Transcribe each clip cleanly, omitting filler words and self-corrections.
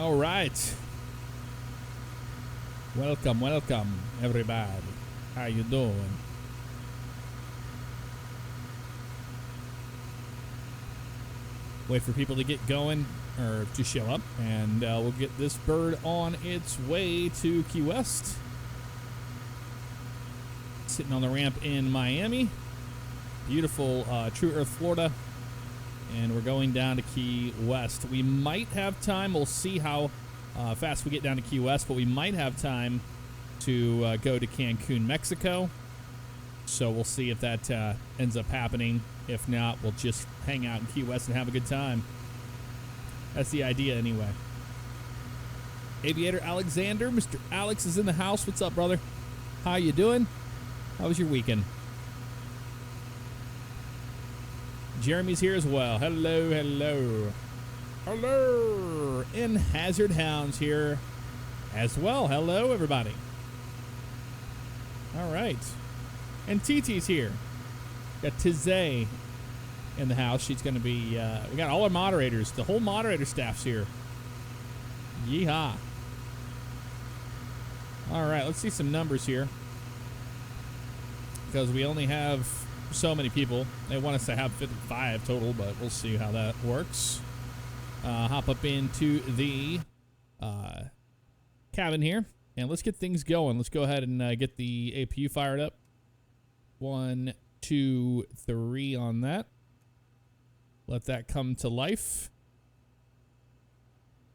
All right. Welcome, welcome, everybody. How you doing? Wait for people to get going or to show up, and we'll get this bird on its way to Key West. Sitting on the ramp in Miami. Beautiful True Earth, Florida. And we're going down to Key West. We might have time. We'll see how fast we get down to Key West, but we might have time to go to Cancun, Mexico. So we'll see if that ends up happening. If not, we'll just hang out in Key West and have a good time. That's the idea anyway. Aviator Alexander, Mr. Alex is in the house. What's up, brother? How you doing? How was your weekend? Jeremy's here as well. Hello, hello. Hello. And Hazard Hounds here as well. Hello, everybody. All right. And TT's here. Got Tizay in the house. She's going to be, we got all our moderators. The whole moderator staff's here. Yeehaw. All right, let's see some numbers here. Because we only have so many people. They want us to have 55 total, but we'll see how that works. Hop up into the cabin here, and let's get things going. Let's go ahead and get the APU fired up. 1, 2, 3 on that. Let that come to life.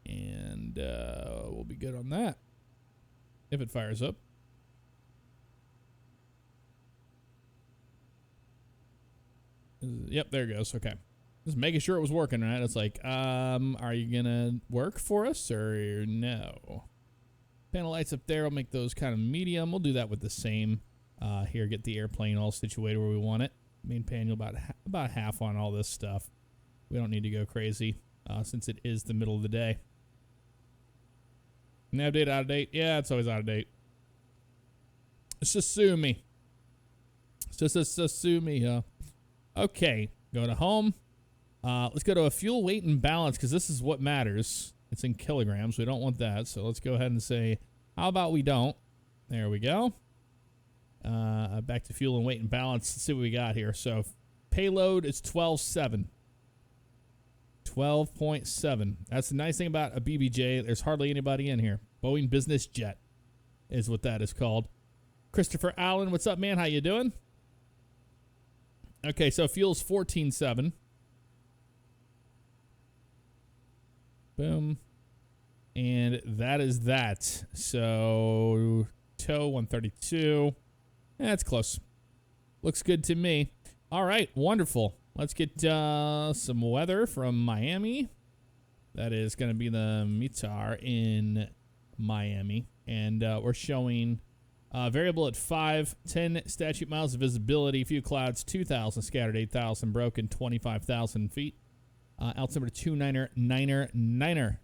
And we'll be good on that. If it fires up. Yep, there it goes. Okay. Just making sure it was working, right? It's like, are you going to work for us or no? Panel lights up there. I'll make those kind of medium. We'll do that with the same. Here, get the airplane all situated where we want it. Main panel about half on all this stuff. We don't need to go crazy since it is the middle of the day. Nav date out of date. Yeah, it's always out of date. It's just sue me. It's just sue me. Okay, go to home. Let's go to a fuel weight and balance because this is what matters. It's in kilograms. We don't want that. So let's go ahead and say, how about we don't? There we go. Back to fuel and weight and balance. Let's see what we got here. So payload is 12.7. 12.7. That's the nice thing about a BBJ. There's hardly anybody in here. Boeing Business Jet is what that is called. Christopher Allen, what's up, man? How you doing? Okay, so fuel's 14.7. Boom. And that is that. So tow 132. That's close. Looks good to me. All right, wonderful. Let's get some weather from Miami. That is going to be the METAR in Miami. And we're showing variable at 5, 10 statute miles of visibility, few clouds, 2,000 scattered, 8,000 broken, 25,000 feet. Altimeter 29er.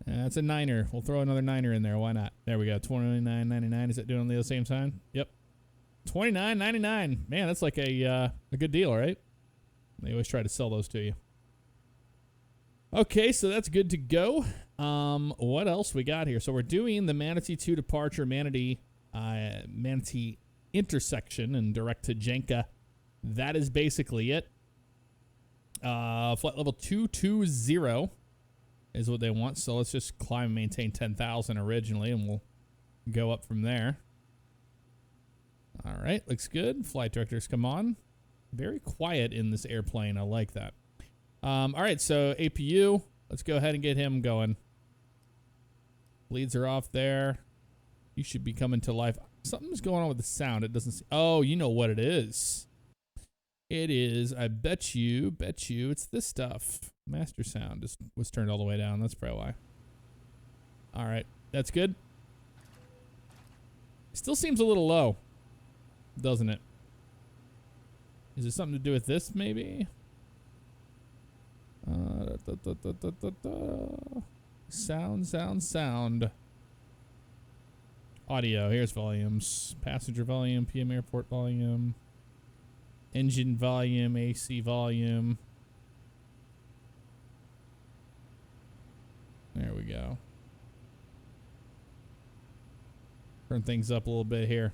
That's a 9er. We'll throw another 9er in there. Why not? There we go. 29.99. Is it doing it at the same time? Yep. 29.99. Man, that's like a good deal, right? They always try to sell those to you. Okay, so that's good to go. What else we got here? So we're doing the Manatee 2 departure, Manatee intersection and direct to Jenka. That is basically it. Flight level 220 is what they want. So let's just climb and maintain 10,000 originally, and we'll go up from there. All right, looks good. Flight directors, come on. Very quiet in this airplane. I like that. All right, so APU. Let's go ahead and get him going. Leads are off there. You should be coming to life. Something's going on with the sound. It doesn't. Oh, you know what it is. It is. I bet you. It's this stuff. Master sound just was turned all the way down. That's probably why. All right, that's good. Still seems a little low, doesn't it? Is it something to do with this, maybe? Sound. Audio. Here's volumes. Passenger volume, PM airport volume, engine volume, AC volume. There we go. Turn things up a little bit here.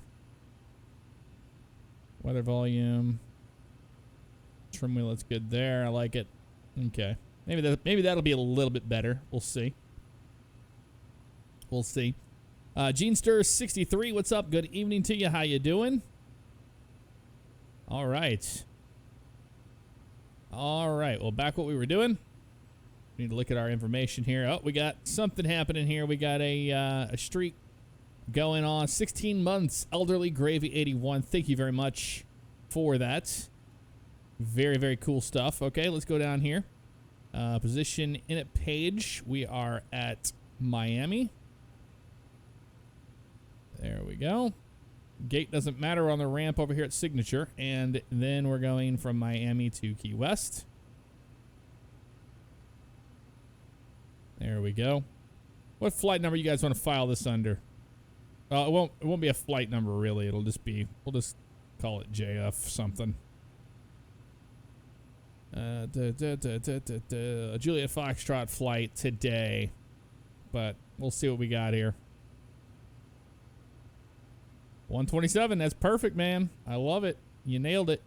Weather volume. Trim wheel, that's good there. I like it. Okay. Maybe that'll be a little bit better. We'll see. We'll see. Genester63, what's up? Good evening to you. How you doing? All right. All right. Well, back what we were doing. We need to look at our information here. Oh, we got something happening here. We got a streak going on. 16 months. Elderly Gravy 81. Thank you very much for that. Very, very cool stuff. Okay, let's go down here. Position in it page. We are at Miami. There we go. Gate doesn't matter on the ramp over here at Signature. And then we're going from Miami to Key West. There we go. What flight number you guys want to file this under? It won't be a flight number really. It'll just be, we'll just call it JF something. Juliet Foxtrot flight today. But we'll see what we got here. 127, that's perfect, man. I love it. You nailed it.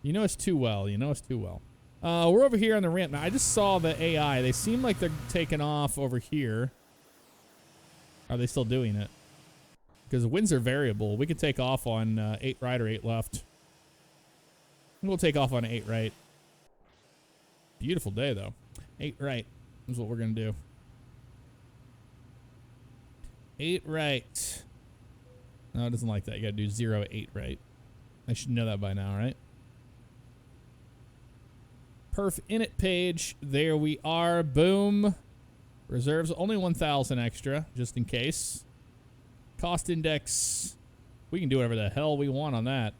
You know us too well. You know us too well. We're over here on the ramp. Now, I just saw the AI. They seem like they're taking off over here. Are they still doing it? Because the winds are variable. We could take off on 8 right or 8 left. We'll take off on 8 right. Beautiful day, though. 8 right is what we're going to do. 8 right. No, it doesn't like that. You got to do 0, 8 right. I should know that by now, right? Perf init page. There we are. Boom. Reserves only 1,000 extra, just in case. Cost index. We can do whatever the hell we want on that.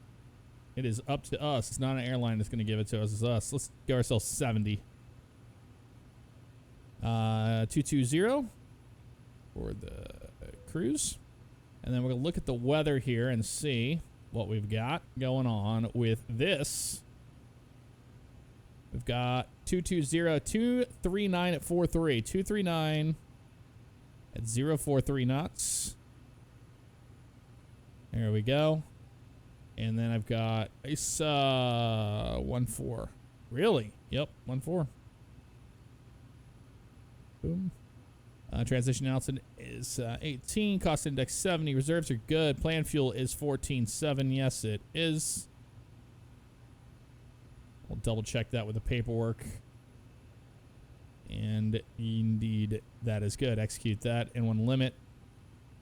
It is up to us. It's not an airline that's going to give it to us. It's us. Let's give ourselves 70. 220 for the cruise. And then we're going to look at the weather here and see what we've got going on with this. We've got 220, 239 at 43. 239 at 043 knots. There we go. And then I've got ice 14. Really? Yep, 14. Boom. Transition announcement is 18. Cost index 70. Reserves are good. Plan fuel is 14.7. Yes, it is. We'll double check that with the paperwork. And indeed, that is good. Execute that. And one limit.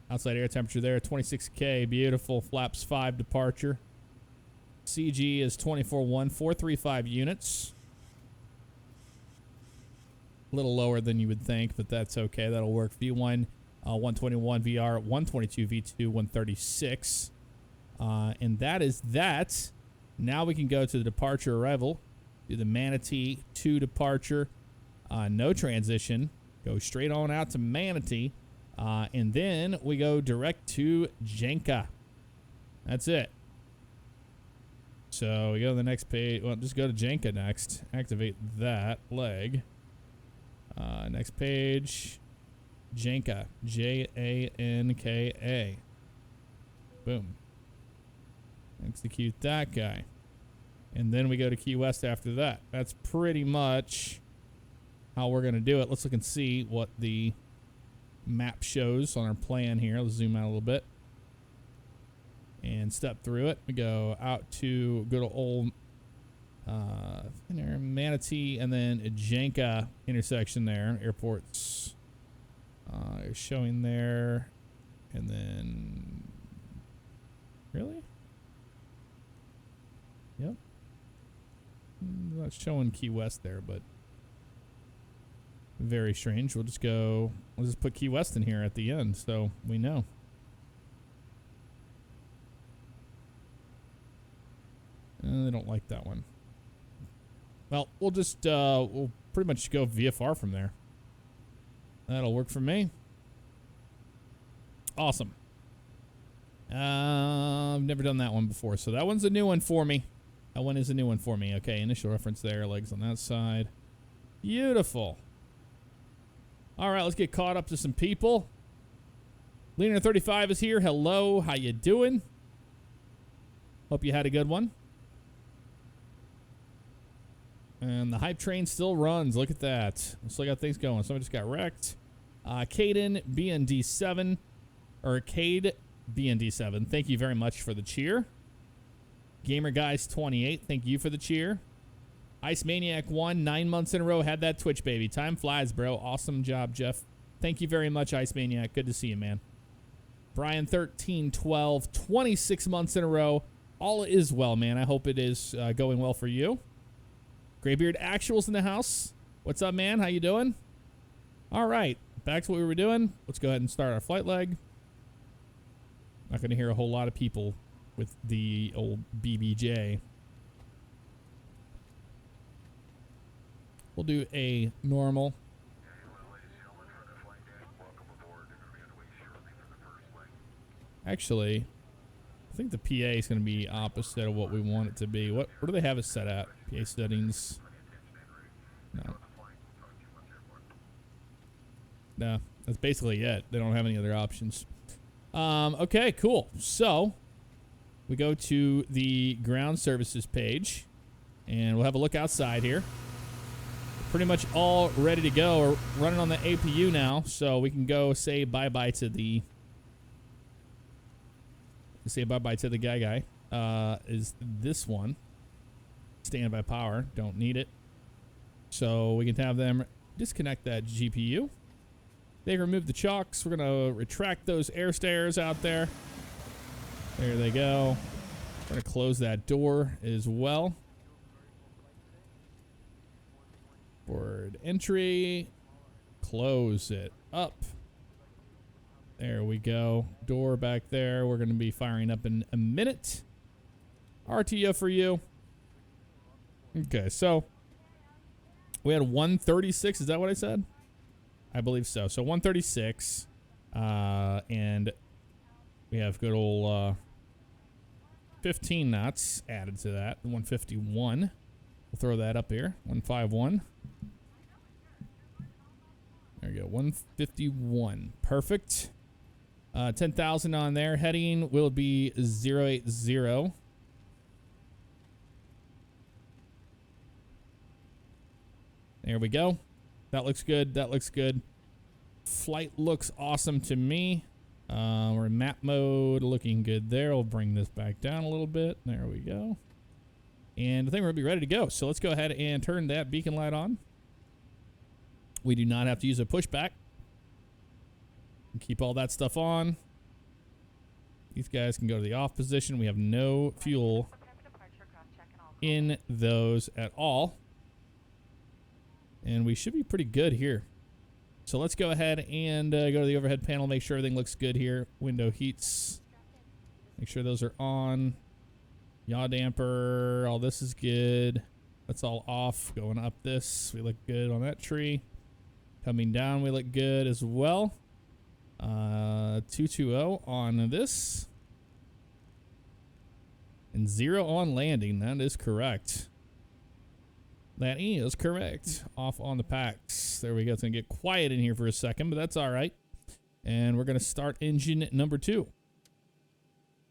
Outside air temperature there, 26K. Beautiful. Flaps 5 departure. CG is 24,435 units. A little lower than you would think, but that's okay. That'll work. V1, 121 VR, 122 V2, 136. And that is that. Now we can go to the departure arrival. Do the Manatee to departure. No transition. Go straight on out to Manatee. And then we go direct to Jenka. That's it. So we go to the next page. Well, just go to Jenka next. Activate that leg. Next page. Jenka. Janka. Boom. Execute that guy. And then we go to Key West after that. That's pretty much how we're going to do it. Let's look and see what the map shows on our plan here. Let's zoom out a little bit. And step through it. We go out to good old Manatee and then Jenka intersection there. Airports are showing there. And then... Really? Yep. Not showing Key West there, but... Very strange. We'll just go... We'll just put Key West in here at the end, so we know. They don't like that one. Well, we'll just, we'll pretty much go VFR from there. That'll work for me. Awesome. I've never done that one before, so that one's a new one for me. That one is a new one for me. Okay, initial reference there, legs on that side. Beautiful. All right, let's get caught up to some people. Leaner35 is here. Hello, how you doing? Hope you had a good one. And the hype train still runs. Look at that. We still got things going. Somebody just got wrecked. Caden BND7, or Cade BND7, thank you very much for the cheer. Gamer Guys 28, thank you for the cheer. Ice Maniac 1, 9 months in a row, had that Twitch, baby. Time flies, bro. Awesome job, Jeff. Thank you very much, Ice Maniac. Good to see you, man. Brian 1312, 26 months in a row. All is well, man. I hope it is going well for you. Graybeard Actuals in the house. What's up, man? How you doing? All right, back to what we were doing. Let's go ahead and start our flight leg. Not going to hear a whole lot of people with the old BBJ. We'll do a normal. Actually, I think the PA is going to be opposite of what we want it to be. What do they have it set at? PA settings. No, that's basically it. They don't have any other options. Okay, cool. So we go to the ground services page, and we'll have a look outside here. Pretty much all ready to go. We're running on the APU now, so we can go say bye-bye to the guy. Is this one. Standby power. Don't need it. So we can have them disconnect that GPU. They removed the chocks. We're going to retract those air stairs out there. There they go. We're going to close that door as well. Forward entry. Close it up. There we go. Door back there. We're going to be firing up in a minute. RTO for you. Okay, so we had 136. Is that what I said? I believe so. So 136. And we have good old 15 knots added to that. 151. We'll throw that up here. 151. There you go. 151. Perfect. 10,000 on there. Heading will be 080. There we go. That looks good. That looks good. Flight looks awesome to me. We're in map mode. Looking good there. We'll bring this back down a little bit. There we go. And I think we're going to be ready to go. So let's go ahead and turn that beacon light on. We do not have to use a pushback. Keep all that stuff on. These guys can go to the off position. We have no fuel in those at all. And we should be pretty good here. So let's go ahead and go to the overhead panel. Make sure everything looks good here. Window heats. Make sure those are on. Yaw damper. All this is good. That's all off. Going up this. We look good on that tree. Coming down, we look good as well. 220 on this. And 0 on landing. That is correct. That is correct. Off on the packs. There we go. It's going to get quiet in here for a second, but that's all right. And we're going to start engine number 2.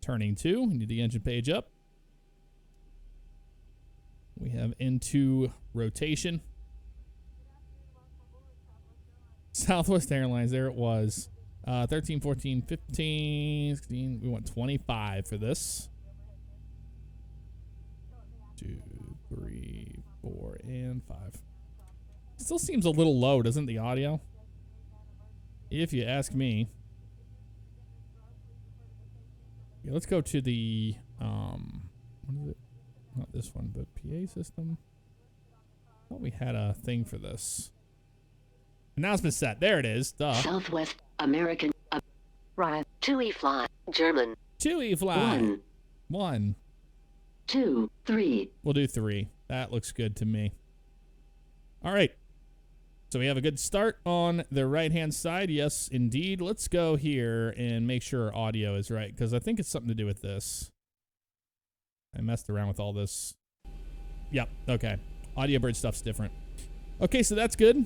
Turning 2. We need the engine page up. We have into rotation. Southwest Airlines, there it was. 13, 14, 15, 16. We want 25 for this. 2, 3, 4, and 5. Still seems a little low, doesn't the audio? If you ask me. Yeah, let's go to the what is it? Not this one, but PA system. I thought we had a thing for this. Announcement set. There it is. Duh. Southwest American. Right. 2E fly. German. 2E fly. 1. 2, 3. We'll do 3. That looks good to me. All right. So we have a good start on the right-hand side. Yes, indeed. Let's go here and make sure our audio is right, because I think it's something to do with this. I messed around with all this. Yep. Okay. Audio bird stuff's different. Okay, so that's good.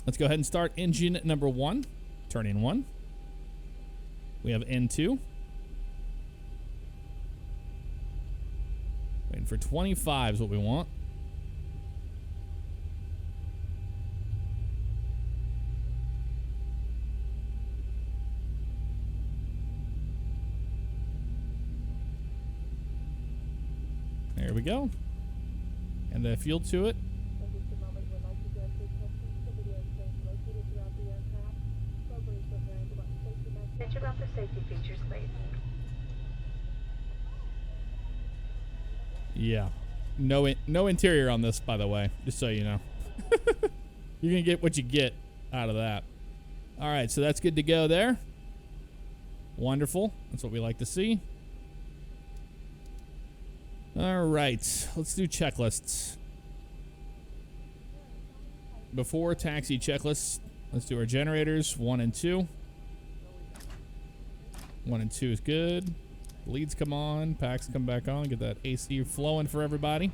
Let's go ahead and start engine number 1. Turn in 1. We have N2. Waiting for 25 is what we want. There we go. And the fuel to it. About the safety features, please. Yeah. No interior on this, by the way, just so you know. You're going to get what you get out of that. All right, so that's good to go there. Wonderful. That's what we like to see. All right, let's do checklists. Before taxi checklists, let's do our generators, 1 and 2. 1 and 2 is good. Leads come on, packs come back on. Get that AC flowing for everybody.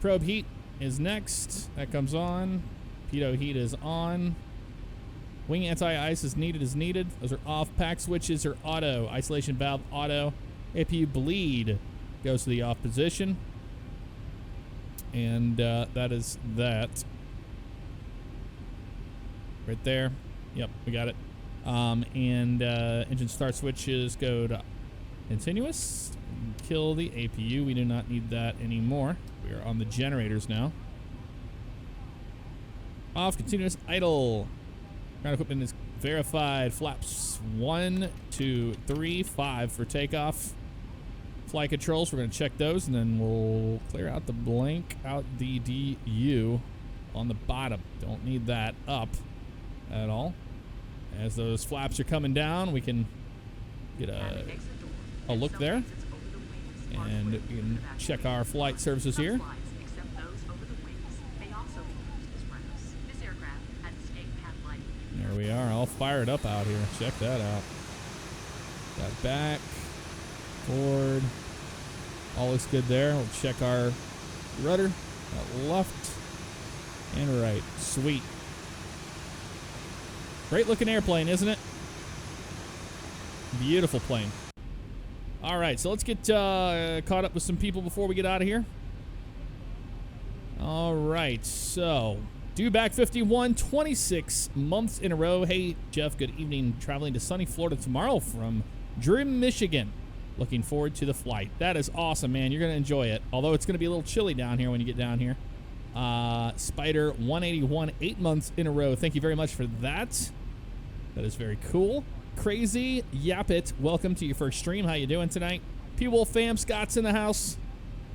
Probe heat is next. That comes on. Pitot heat is on. Wing anti-ice is needed. Those are off. Pack switches are auto. Isolation valve auto. APU bleed goes to the off position. And that is that. Right there. Yep, we got it. Engine start switches go to continuous. Kill the APU. We do not need that anymore. We are on the generators now. Off, continuous, idle. Ground equipment is verified. Flaps 1, 2, 3, 5 for takeoff. Flight controls, we're going to check those, and then we'll clear out the blank out the DU on the bottom. Don't need that up at all. As those flaps are coming down, we can get a look there. And we can check our flight services here. There we are, all fired up out here. Check that out. Got back, forward. All looks good there. We'll check our rudder. Got left and right. Sweet. Great looking airplane, isn't it? Beautiful plane. All right, so let's get caught up with some people before we get out of here. All right, so due back 51, 26 months in a row. Hey, Jeff, good evening. Traveling to sunny Florida tomorrow from Drury, Michigan. Looking forward to the flight. That is awesome, man. You're going to enjoy it. Although it's going to be a little chilly down here when you get down here. Spider 181, 8 months in a row. Thank you very much for that. That is very cool. Crazy Yapit, welcome to your first stream. How you doing tonight? P-Wolf fam, Scott's in the house.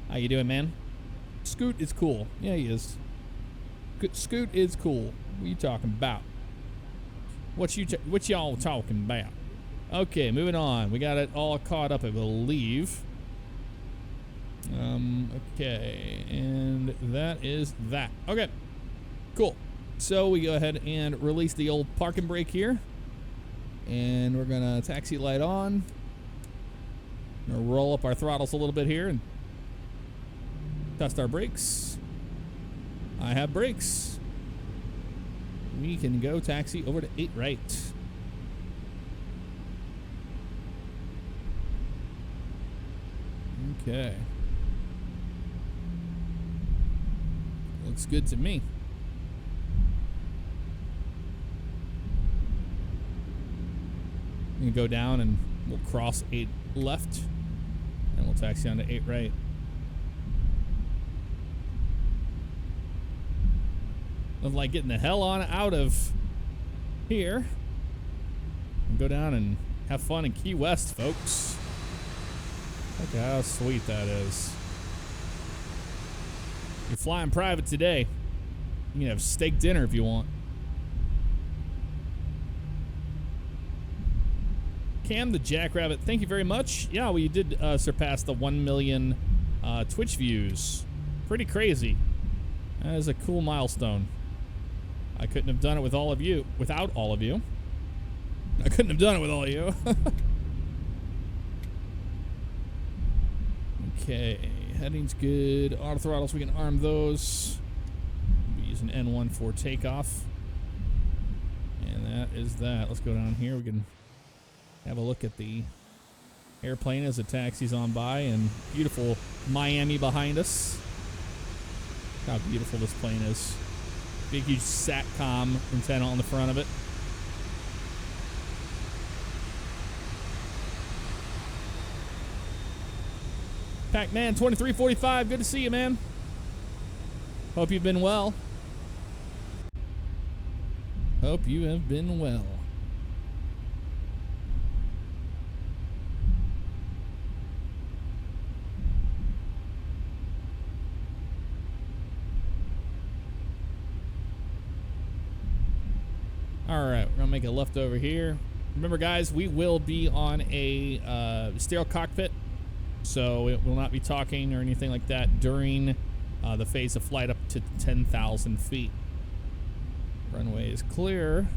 How you doing, man? Scoot is cool. Yeah, he is. Scoot is cool. What you talking about? What y'all talking about? Okay, moving on. We got it all caught up, I believe. Okay, and that is that. Okay, cool. So we go ahead and release the old parking brake here. And we're gonna taxi light on. Gonna roll up our throttles a little bit here and test our brakes. I have brakes. We can go taxi over to 8 right. Okay. Looks good to me. We can go down and we'll cross 8 left and we'll taxi down to 8 right. Nothing like getting the hell on out of here and go down and have fun in Key West, folks. Look at how sweet that is. You're flying private today. You can have steak dinner if you want. Cam the Jackrabbit, thank you very much. Yeah, we did surpass the 1 million Twitch views. Pretty crazy. That is a cool milestone. I couldn't have done it with all of you, without all of you. I couldn't have done it with all of you. Okay, heading's good. Auto throttles, we can arm those. Be Using N1 for takeoff. And that is that. Let's go down here. We can have a look at the airplane as it taxis on by, and beautiful Miami behind us. Look how beautiful this plane is. Big, huge SATCOM antenna on the front of it. Pac-Man 2345, good to see you, man. Hope you've been well. Hope you have been well. All right, we're gonna make a left over here. Remember, guys, we will be on a stereo cockpit, so it will not be talking or anything like that during the phase of flight up to 10,000 feet. Runway is clear.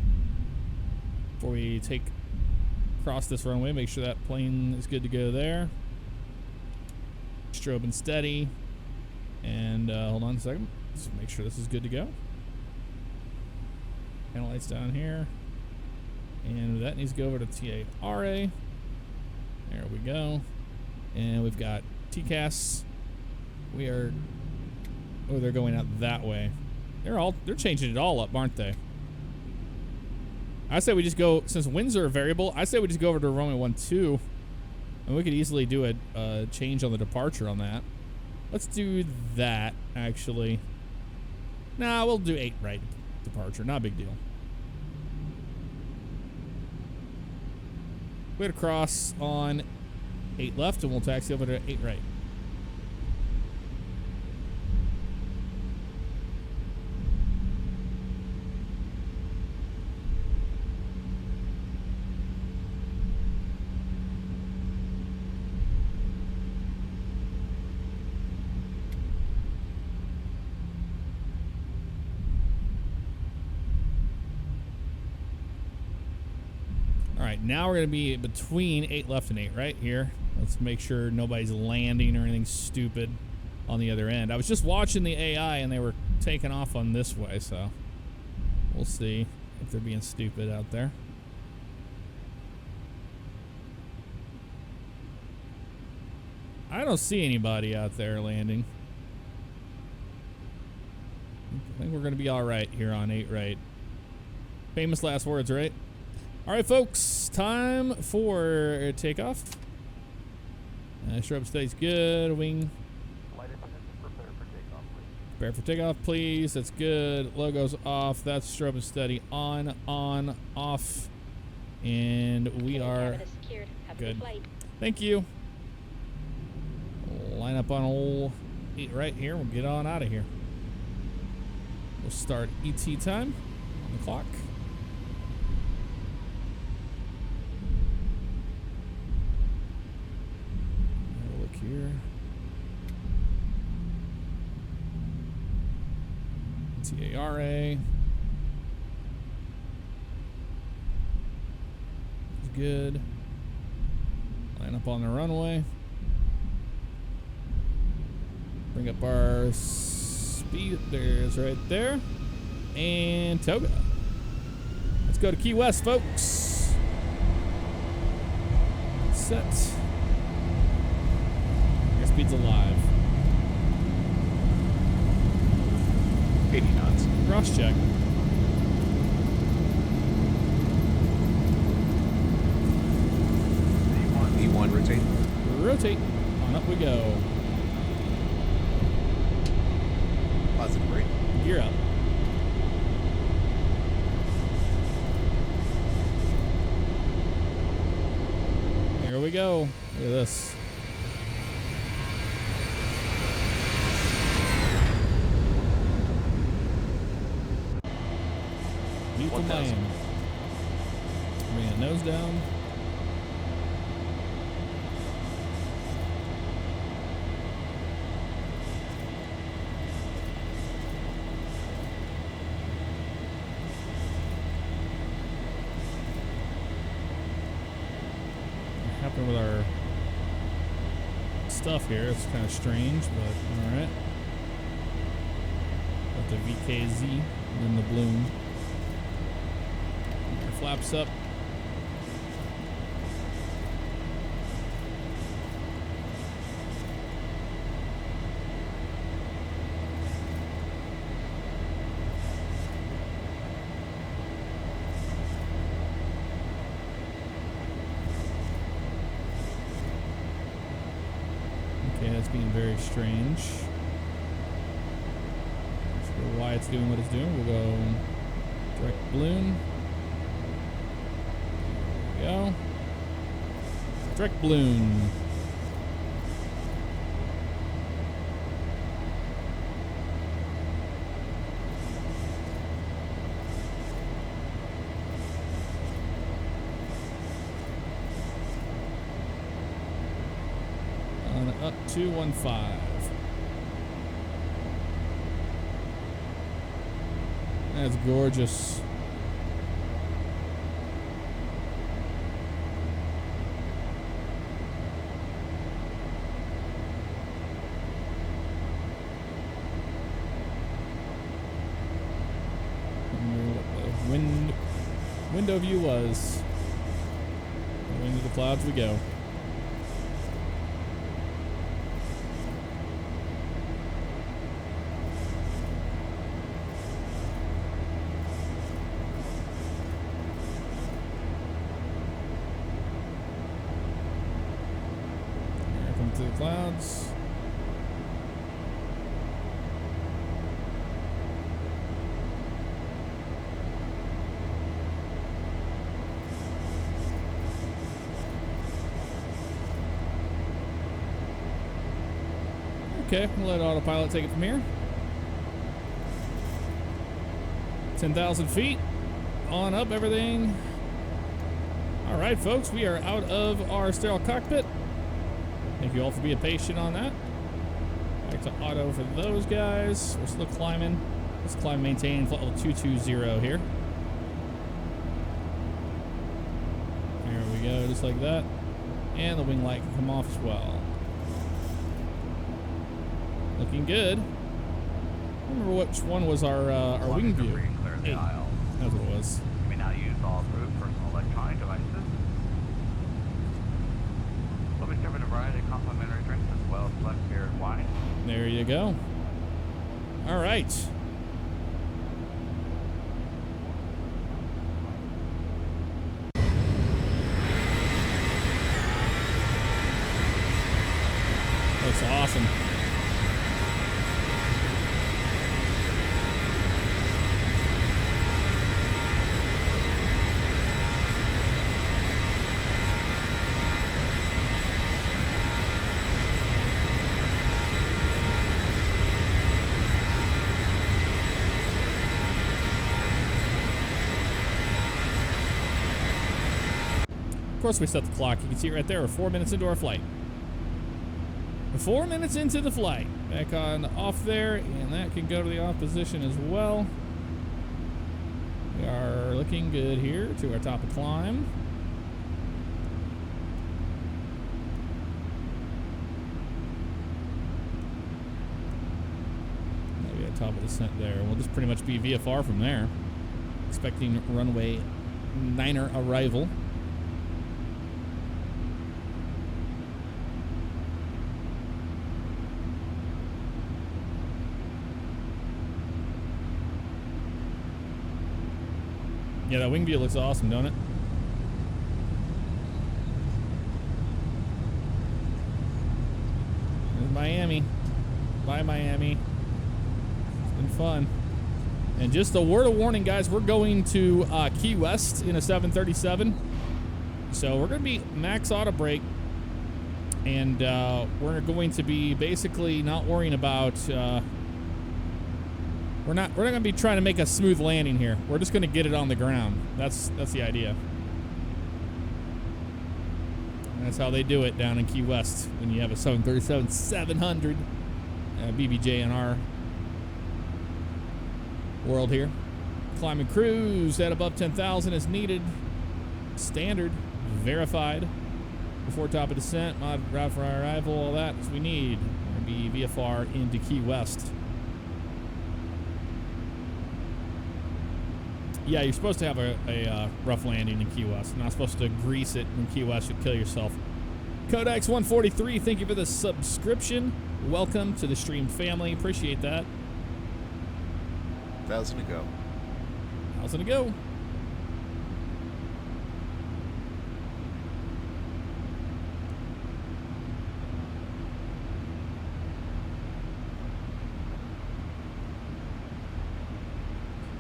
Before we cross this runway, make sure that plane is good to go there. Strobe and steady. And hold on a second. Let's make sure this is good to go. Panel lights down here. And that needs to go over to TARA. There we go. And we've got TCAS. We are... Oh, they're going out that way. They're changing it all up, aren't they? I say we just go, since winds are a variable, I say we just go over to runway 12. And we could easily do a change on the departure on that. Let's do that, actually. Nah, we'll do 8 right departure. Not a big deal. We're gonna cross on 8 left, and we'll taxi over to 8 right. Now we're going to be between 8 left and 8 right here. Let's make sure nobody's landing or anything stupid on the other end. I was just watching the AI and they were taking off on this way, so we'll see if they're being stupid out there. I don't see anybody out there landing. I think we're going to be all right here on 8 right. Famous last words, right? All right, folks, time for takeoff. Strobe stays good. Wing. Flight attendants, prepare for takeoff, please. Prepare for takeoff, please. That's good. Logo's off. That's strobe and steady. On, off. And we are good. Thank you. We'll line up on old 8 right here. We'll get on out of here. We'll start ET time on the clock. Here. TARA. Good. Line up on the runway. Bring up our speed. There's right there. And Toga. Let's go to Key West, folks. Set. Speed's alive. 80 knots. Cross check. E1, rotate. Rotate. On up we go. Positive rate. Gear up. Here we go. Look at this. Beautiful Miami. Bring that nose down. What happened with our stuff here? It's kind of strange, but all right. up to VKZ and then the balloon. Our flaps up. Okay, that's being very strange. Not sure why it's doing what it's doing. We'll go direct balloon. There we go. Direct balloon. Up 215. That's gorgeous. Window view was. Into the clouds we go. To the clouds. Okay, we'll let autopilot take it from here. 10,000 feet. On up, everything. All right, folks, we are out of our sterile cockpit. Thank you all for being patient on that. Back to auto for those guys. We're still climbing. Let's climb, maintain flight level 220 here. There we go, just like that. And the wing light can come off as well. Looking good. I don't remember which one was our wing view. Hey, that's what it was. You may now use all approved personal electronic devices. We'll be serving a variety of complimentary drinks as well as select beer and wine. There you go. All right. Looks awesome. Of course, we set the clock. You can see it right there. We're 4 minutes into our flight. We're 4 minutes into the flight. Back on off there, and that can go to the off position as well. We are looking good here to our top of climb. Maybe at top of descent there. We'll just pretty much be VFR from there. Expecting runway 9er arrival. Yeah, that wing view looks awesome, don't it? There's Miami. Bye, Miami. It's been fun. And just a word of warning, guys, we're going to Key West in a 737. So we're going to be max auto brake. And we're going to be basically not worrying about... We're not going to be trying to make a smooth landing here. We're just going to get it on the ground. That's the idea. And that's how they do it down in Key West when you have a 737-700 BBJ in our world here. Climbing cruise at above 10,000 is needed. Standard, verified. Before top of descent, mod route for our arrival, all that we need. We're going to be VFR into Key West. Yeah, you're supposed to have a rough landing in Key West. You're not supposed to grease it in Key West. You'd kill yourself. Codex 143, thank you for the subscription. Welcome to the stream family. Appreciate that. 1,000 to go. How's it go?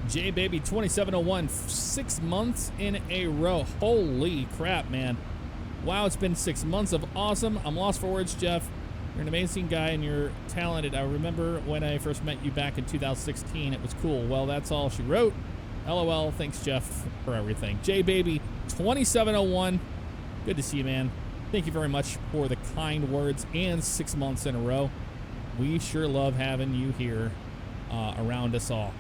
J Baby 2701, 6 months in a row. Holy crap, man. Wow, it's been 6 months of awesome. I'm lost for words, Jeff. You're an amazing guy and you're talented. I remember when I first met you back in 2016. It was cool. Well, that's all she wrote. LOL. Thanks, Jeff, for everything. J Baby 2701. Good to see you, man. Thank you very much for the kind words and 6 months in a row. We sure love having you here around us all.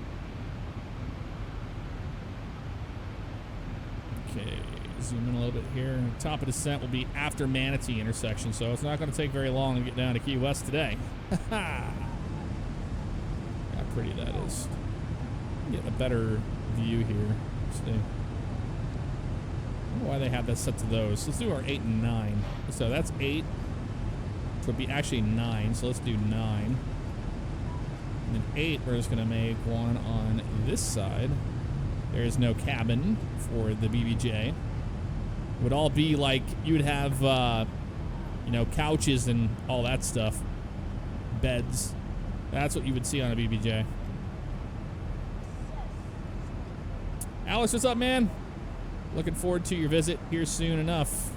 Okay, zoom in a little bit here. Top of descent will be after Manatee intersection, so it's not going to take very long to get down to Key West today. How pretty that is. Getting a better view here. Let's see. I don't know why they have that set to those. Let's do our 8 and 9. So that's 8. Which would be actually 9, so let's do 9. And then 8, we're just going to make one on this side. There is no cabin for the BBJ. Would all be like, you would have, you know, couches and all that stuff. Beds. That's what you would see on a BBJ. Alex, what's up, man? Looking forward to your visit here soon enough.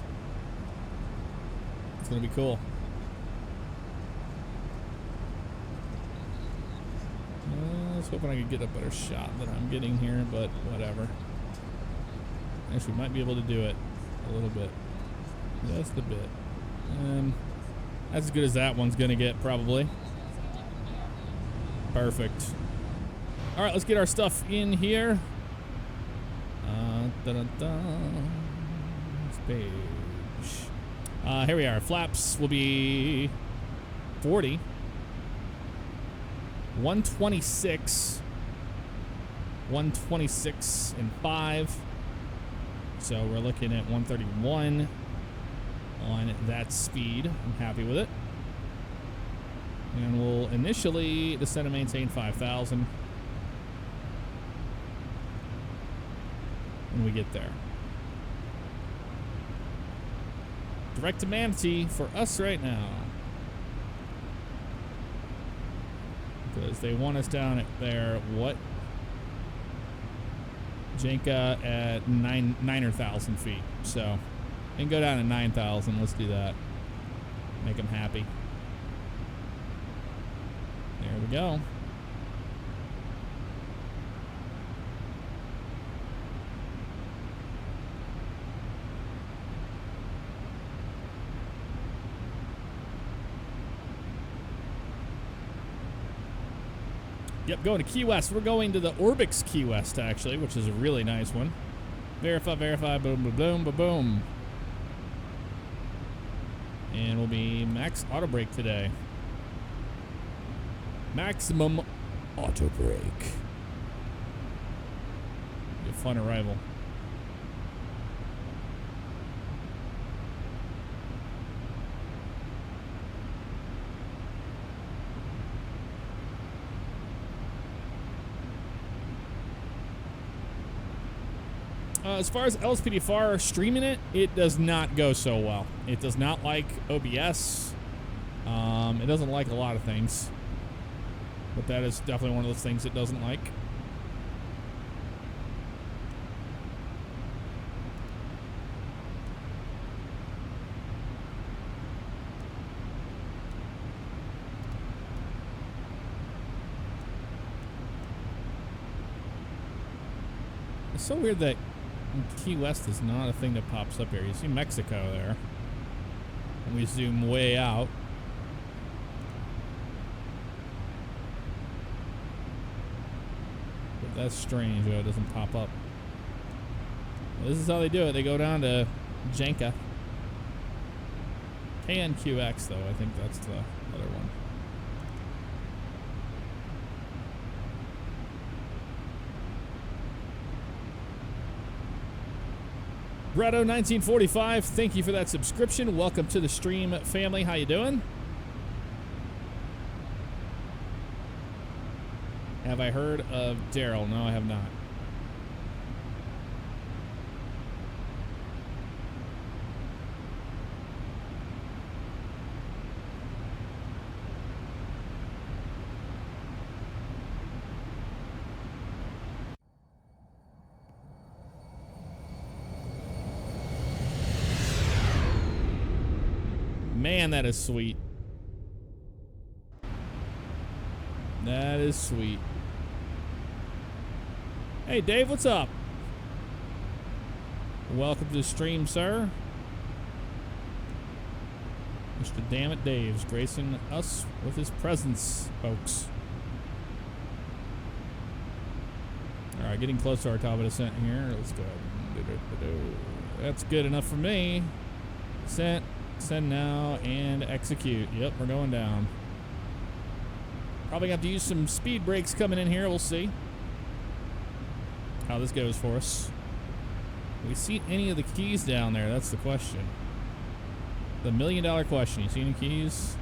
It's going to be cool. I was hoping I could get a better shot than I'm getting here, but whatever. Actually, might be able to do it a little bit. Just a bit. And that's as good as that one's going to get, probably. Perfect. All right, let's get our stuff in here. Page. Here we are. Flaps will be 40. 126. 126 and 5. So we're looking at 131 on that speed. I'm happy with it. And we'll initially descend and maintain 5,000 when we get there. Direct to Manatee for us right now. Because they want us down at there. What? Jenka at 9,000 feet. So, and go down to 9,000. Let's do that. Make them happy. There we go. Yep, going to Key West. We're going to the Orbix Key West, actually, which is a really nice one. Verify, verify, boom, boom, boom, boom, boom. And we'll be max auto brake today. Maximum auto brake. Be a fun arrival. As far as LSPDFR streaming it, it does not go so well. It does not like OBS. It doesn't like a lot of things. But that is definitely one of those things it doesn't like. It's so weird that Key West is not a thing that pops up here. You see Mexico there. And we zoom way out. But that's strange that it doesn't pop up. Well, this is how they do it. They go down to Jenka. KNQX, though. I think that's the other one. Grotto1945, thank you for that subscription. Welcome to the stream, family. How you doing? Have I heard of Daryl? No, I have not. Man, that is sweet. That is sweet. Hey, Dave, what's up? Welcome to the stream, sir. Mr. Dammit Dave's gracing us with his presence, folks. All right, getting close to our top of descent here. Let's go. That's good enough for me. Descent. Send now and execute. Yep, we're going down. Probably have to use some speed brakes coming in here. We'll see how this goes for us. Do we see any of the keys down there? That's the question. The $1 million question. You see any keys?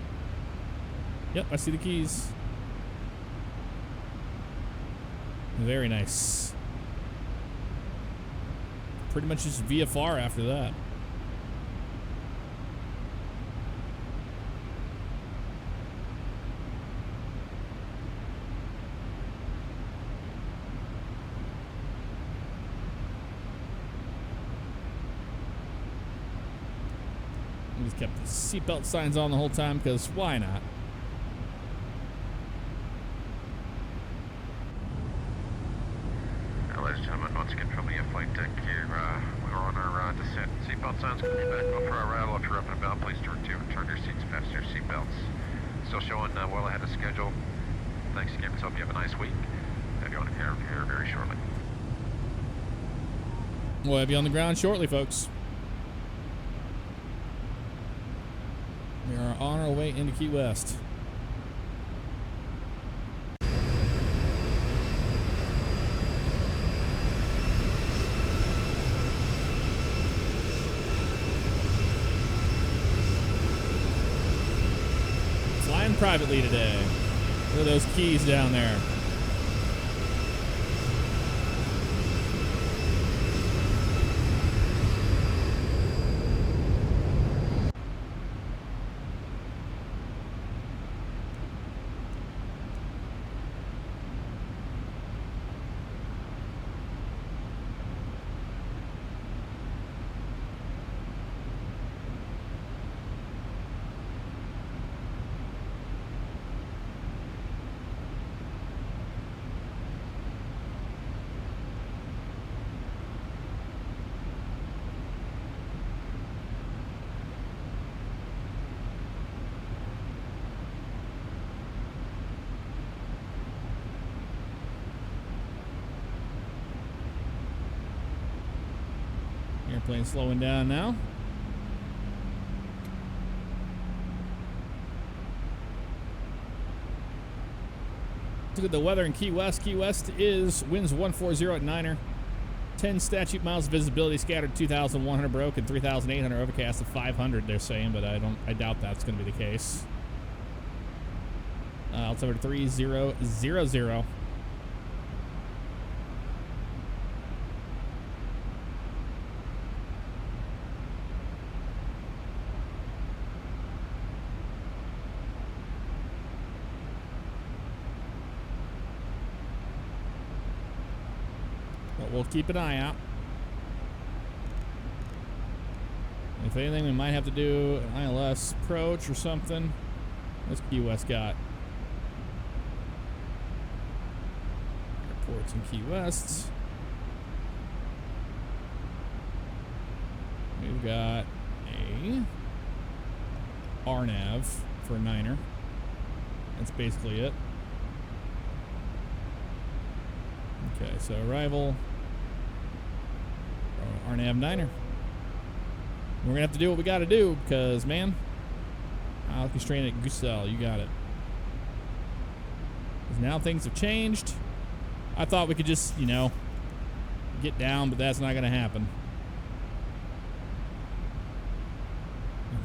Yep, I see the keys. Very nice. Pretty much just VFR after that. Just kept the seatbelt signs on the whole time because why not? Ladies and gentlemen, once again from the flight deck here, we're on our descent. Seatbelt signs coming back up for our rattle. If you're up and about, please turn your seats, fasten your seatbelts. Still showing well ahead of schedule. Thanks again. Let's hope you have a nice week. Have you on here very shortly. We'll have you on the ground shortly, folks. We are on our way into Key West. Flying privately today. Look at those keys down there. Airplane slowing down now. Look at the weather in Key West. Key West is winds 140 at Niner. 10 statute miles visibility, scattered 2,100 broken, 3,800 overcast at 500. They're saying, but I doubt that's going to be the case. Altimeter 3000. We'll keep an eye out. If anything, we might have to do an ILS approach or something. What's Key West got? Airports in Key West. We've got a RNAV for Niner. That's basically it. Okay, so arrival. RNAV Niner. We're gonna have to do what we gotta do because, man, I'll constrain it. Gusel, you got it. Because now things have changed. I thought we could just, get down, but that's not gonna happen.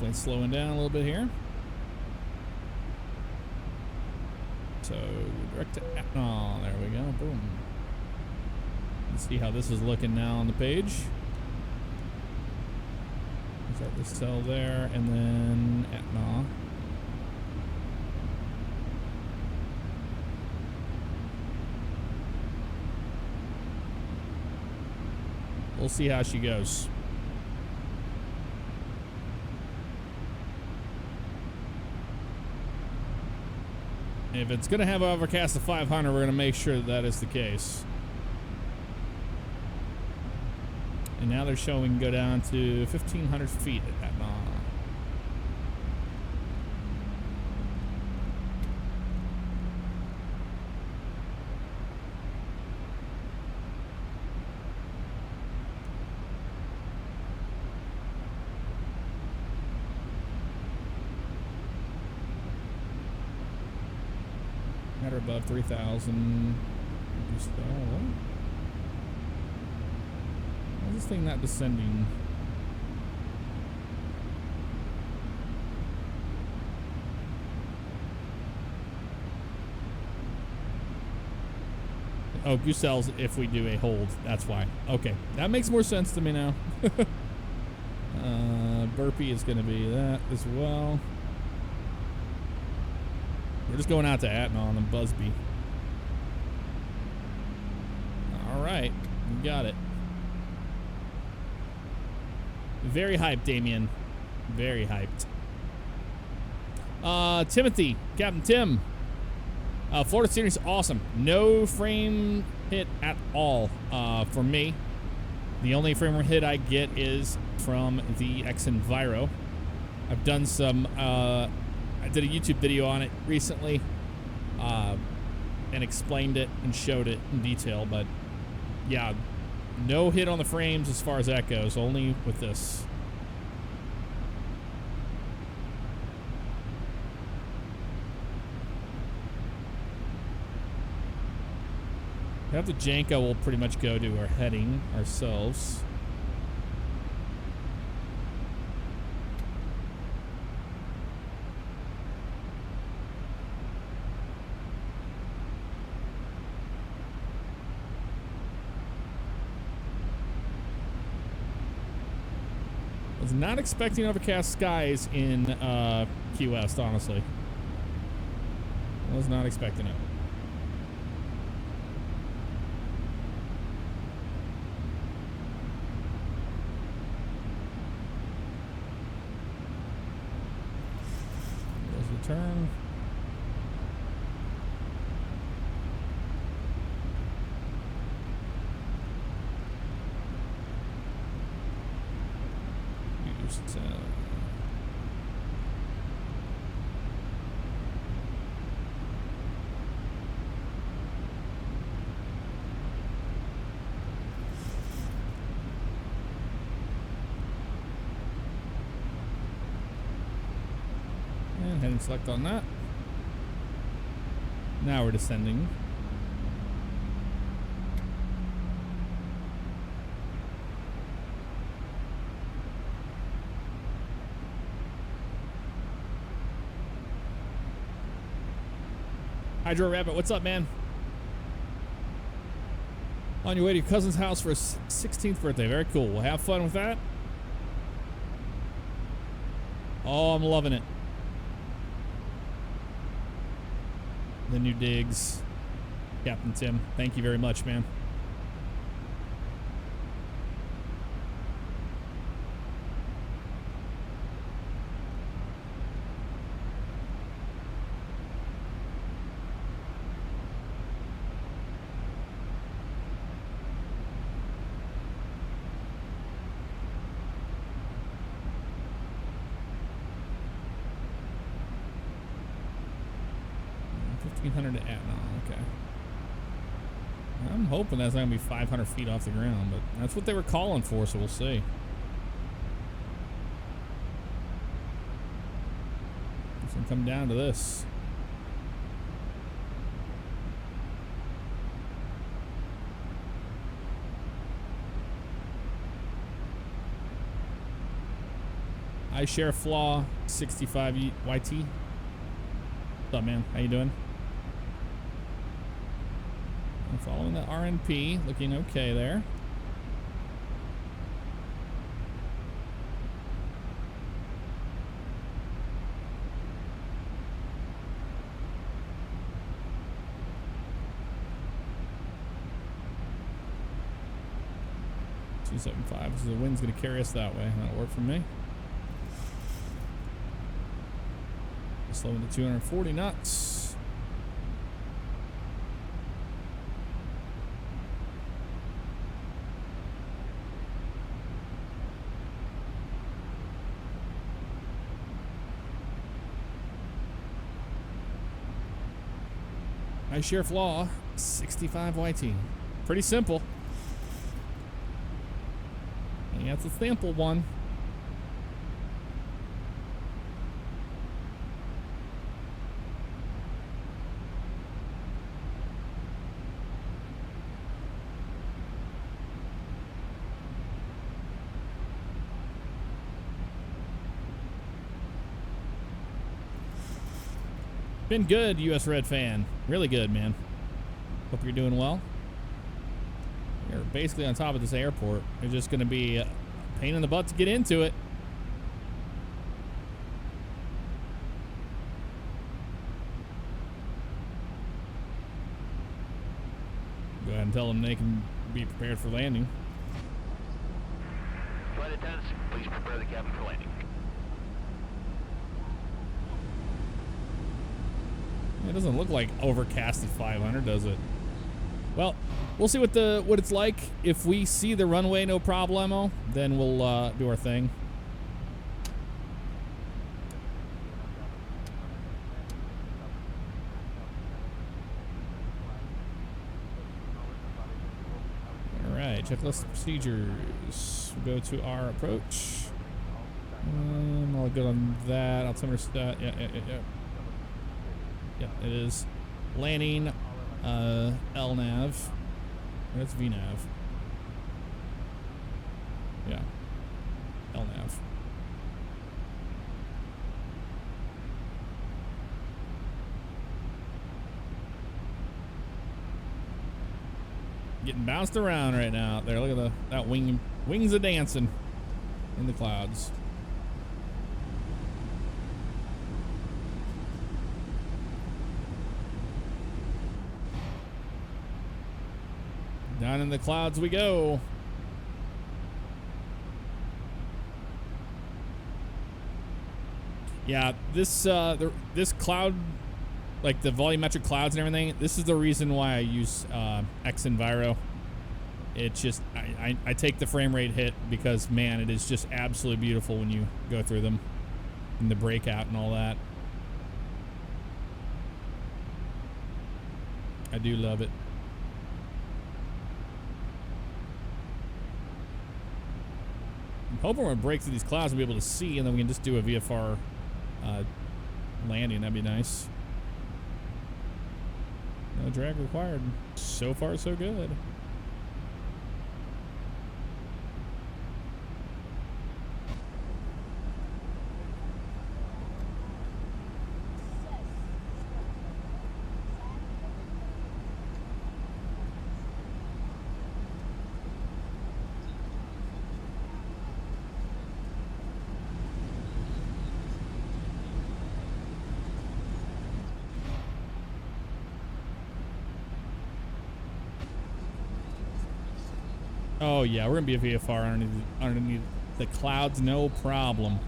Airplane slowing down a little bit here. So direct to, oh, there we go, boom. Let's see how this is looking now on the page. Start this cell there, and then Atna. We'll see how she goes. If it's going to have an overcast of 500, we're going to make sure that is the case. And now they're showing we can go down to 1,500 feet at that knob. Matter above 3,000. Why is this thing not descending? Oh, goose cells if we do a hold. That's why. Okay. That makes more sense to me now. Burpee is going to be that as well. We're just going out to Atnon and Busby. All right. We got it. Very hyped, Damien. Very hyped. Timothy. Captain Tim. Florida Series, awesome. No frame hit at all for me. The only frame hit I get is from the X-Enviro. I've done some... I did a YouTube video on it recently and explained it and showed it in detail, but yeah, no hit on the frames as far as that goes, only with this. After Janko, we'll pretty much go to our heading ourselves. Was not expecting overcast skies in Key West, honestly. Was not expecting it. There's the turn. And head and select on that. Now we're descending. Hydro Rabbit, what's up, man? On your way to your cousin's house for his 16th birthday. Very cool. We'll have fun with that. Oh, I'm loving it. The new digs. Captain Tim, thank you very much, man. Okay. I'm hoping that's not going to be 500 feet off the ground, but that's what they were calling for, so we'll see. It's going to come down to this. I share flaw 65 YT. What's up, man? How you doing? I'm following the RNP, looking okay there. .275, so the wind's gonna carry us that way. That'll work for me. Slowing to 240 knots. I share flaw 65 YT. Pretty simple. And that's a sample one. Been good, US Red fan. Really good, man. Hope you're doing well. You're basically on top of this airport. It's just going to be a pain in the butt to get into it. Go ahead and tell them they can be prepared for landing. Flight attendants, please prepare the cabin for landing. It doesn't look like overcast at 500, does it? Well, we'll see what it's like. If we see the runway, no problemo, then we'll do our thing. All right, checklist procedures. We'll go to our approach. I'll go on that. Altimeter stat. Yeah. Yeah, it is. Landing, LNAV. That's VNAV. Yeah. LNAV. Getting bounced around right now out there. Look at that wings are dancing in the clouds. Down in the clouds we go. Yeah, this cloud, like the volumetric clouds and everything, this is the reason why I use Xenviro. It's just, I take the frame rate hit because, man, it is just absolutely beautiful when you go through them and the breakout and all that. I do love it. I'm hoping we're going to break through these clouds and be able to see, and then we can just do a VFR landing. That'd be nice. No drag required. So far, so good. Oh yeah, we're gonna be a VFR underneath the clouds, no problem.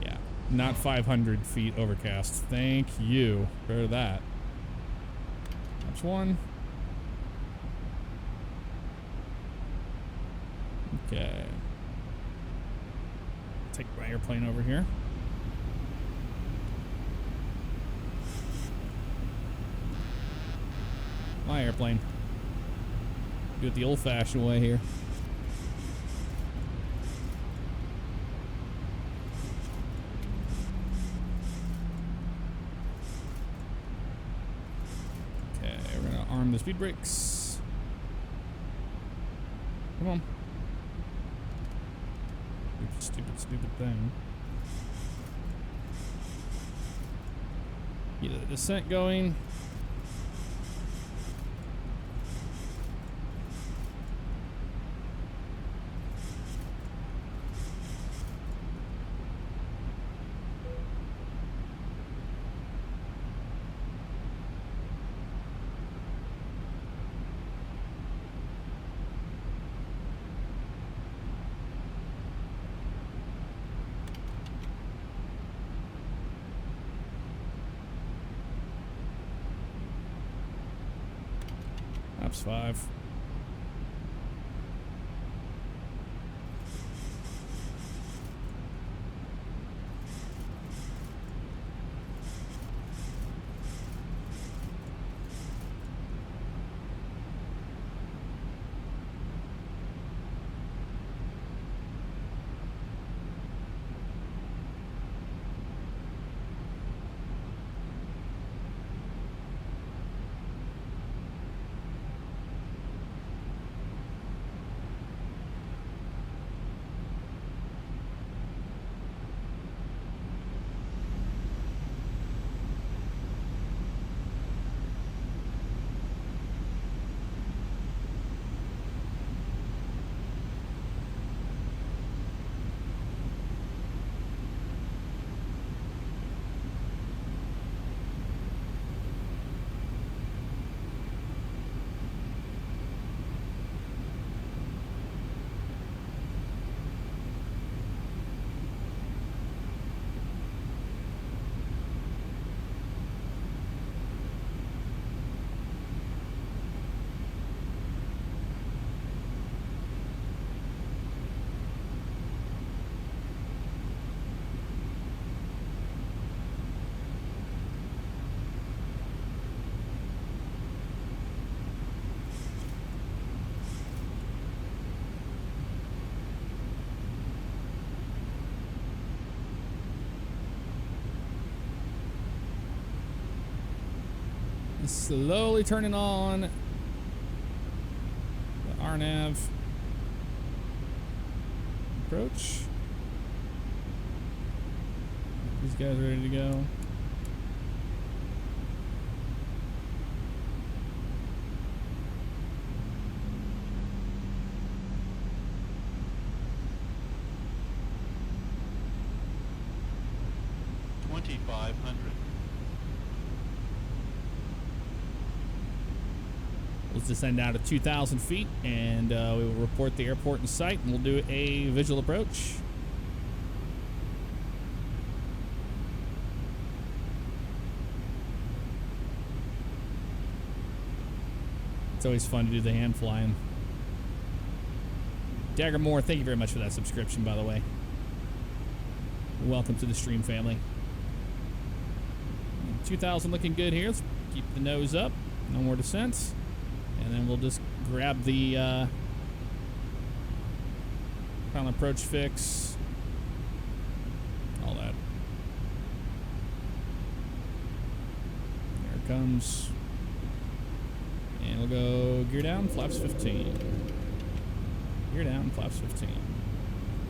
Yeah, not 500 feet overcast. Thank you for that. That's one. Okay. Take my airplane over here. My airplane. Do it the old-fashioned way here. the speed brakes. Come on. Stupid thing. Get the descent going. Laps 5. Slowly turning on the RNAV approach. These guys ready to go. Let's descend down to 2,000 feet, and we will report the airport in sight, and we'll do a visual approach. It's always fun to do the hand flying. Dagger Moore, thank you very much for that subscription, by the way. Welcome to the stream family. 2,000 looking good here. Let's keep the nose up. No more descents. And then we'll just grab the final approach fix. All that. There it comes. And we'll go gear down, flaps 15. Gear down, flaps 15.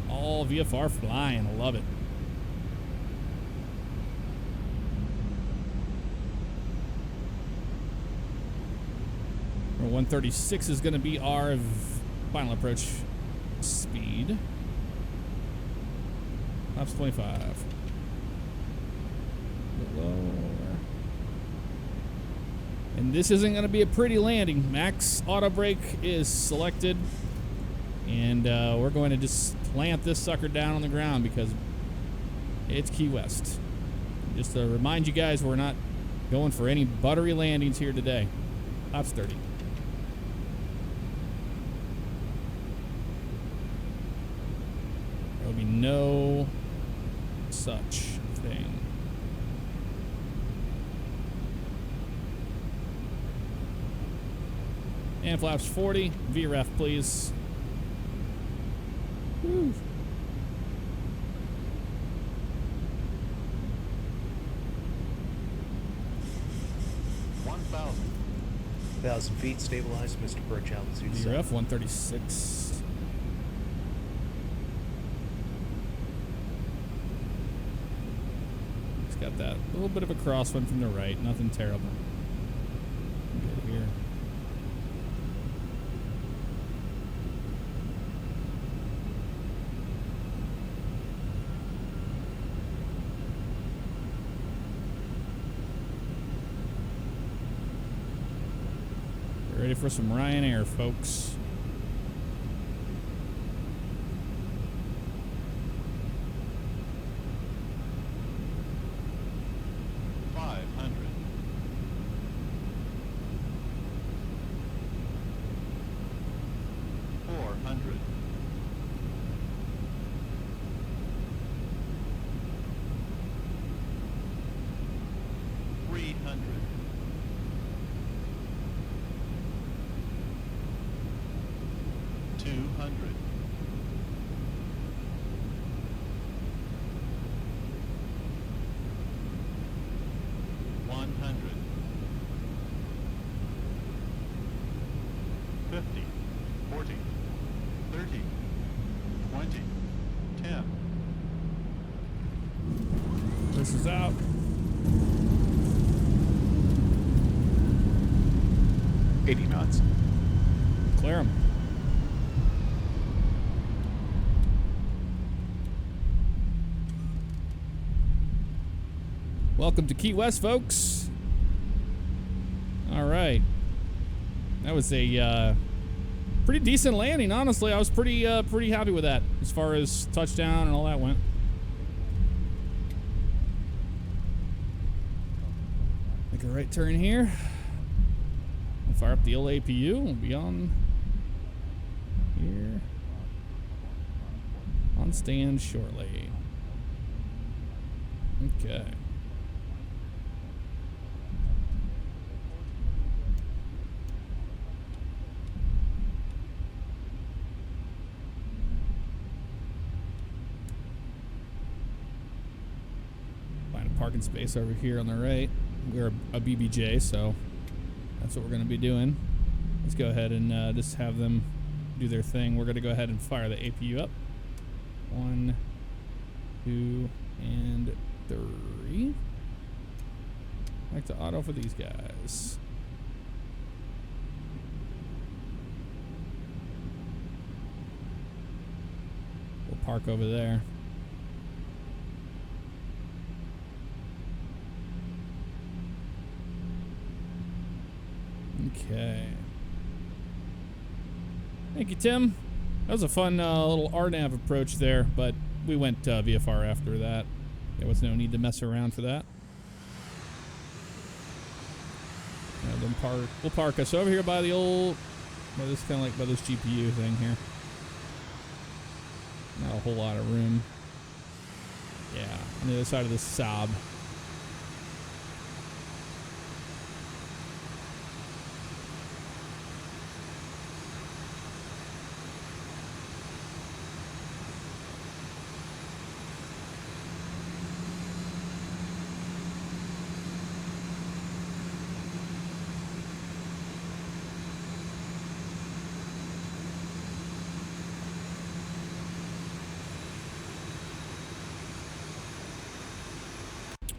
All VFR flying. I love it. 136 is going to be our final approach speed. Laps 25. A bit lower. And this isn't going to be a pretty landing. Max auto brake is selected. And we're going to just plant this sucker down on the ground because it's Key West. Just to remind you guys, we're not going for any buttery landings here today. Laps 30. There will be no such thing. And flaps 40. VREF, please. Woo. 1,000 feet, stabilized, Mr. Birch, altitude You're 7. F-136. It's got that little bit of a crosswind from the right. Nothing terrible. Good here. Ready for some Ryanair, folks. This is out. $80 knots. Clear them. Welcome to Key West, folks. All right. That was a pretty decent landing, honestly. I was pretty happy with that as far as touchdown and all that went. Make a right turn here. We'll fire up the old APU. We'll be on here. On stand shortly. Okay. Find a parking space over here on the right. We're a BBJ, so that's what we're going to be doing. Let's go ahead and just have them do their thing. We're going to go ahead and fire the APU up. 1, 2, and 3. Like to auto for these guys. We'll park over there. Okay. Thank you, Tim. That was a fun little RNAV approach there, but we went VFR after that. There was no need to mess around for that. Then we'll park us over here by the old, by this kind of like by this GPU thing here. Not a whole lot of room. Yeah, on the other side of this Saab.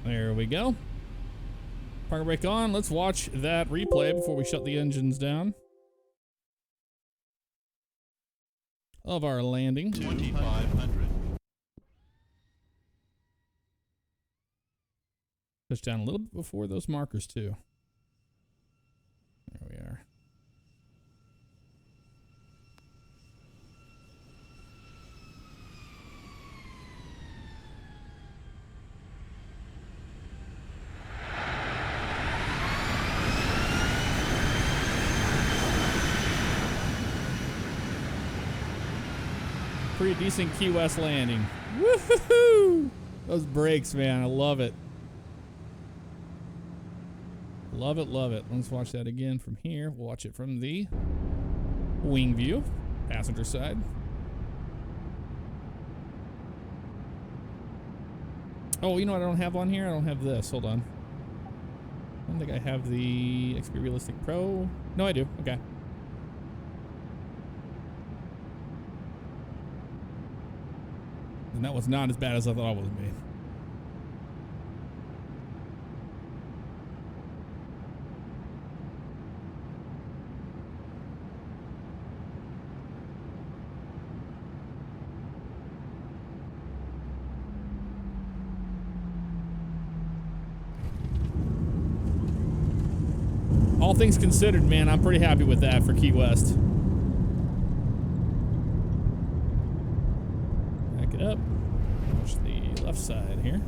There we go. Park brake on. Let's watch that replay before we shut the engines down. Of our landing. 2,500. Touch down a little bit before those markers too. There we are. Pretty decent Key West landing. Woohoo! Those brakes, man. I love it. Love it, love it. Let's watch that again from here. We'll watch it from the wing view, passenger side. Oh, you know what I don't have on here? I don't have this. Hold on. don't think I have the XP Realistic Pro. No, I do. Okay. And that was not as bad as I thought it was going to be. All things considered, man, I'm pretty happy with that for Key West. Back it up. Push the left side here.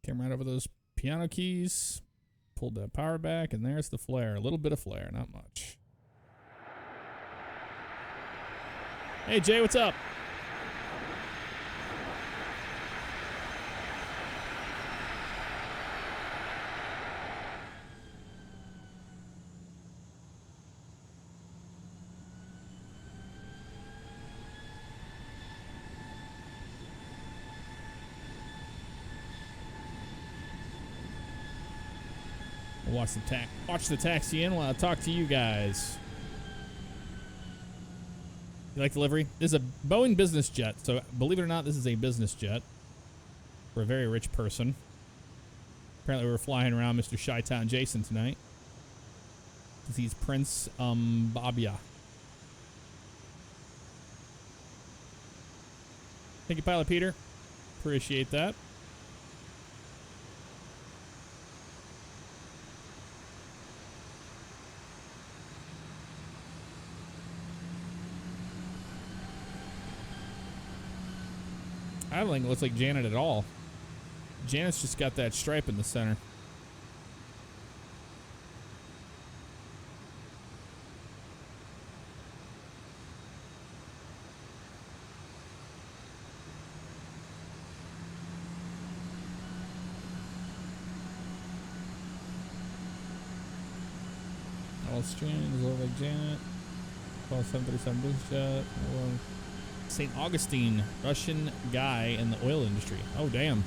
Came right over those piano keys, pulled that power back, and there's the flare. A little bit of flare, not much. Hey, Jay, what's up? Watch the taxi in while I talk to you guys. You like the livery? This is a Boeing business jet, so believe it or not, this is a business jet for a very rich person. Apparently, we were flying around Mr. Chi-Town Jason tonight because he's Prince Babia. Thank you, Pilot Peter. Appreciate that. I don't think it looks like Janet at all. Janet's just got that stripe in the center. All strings look like Janet. 737 business jet. St. Augustine, Russian guy in the oil industry. Oh, damn.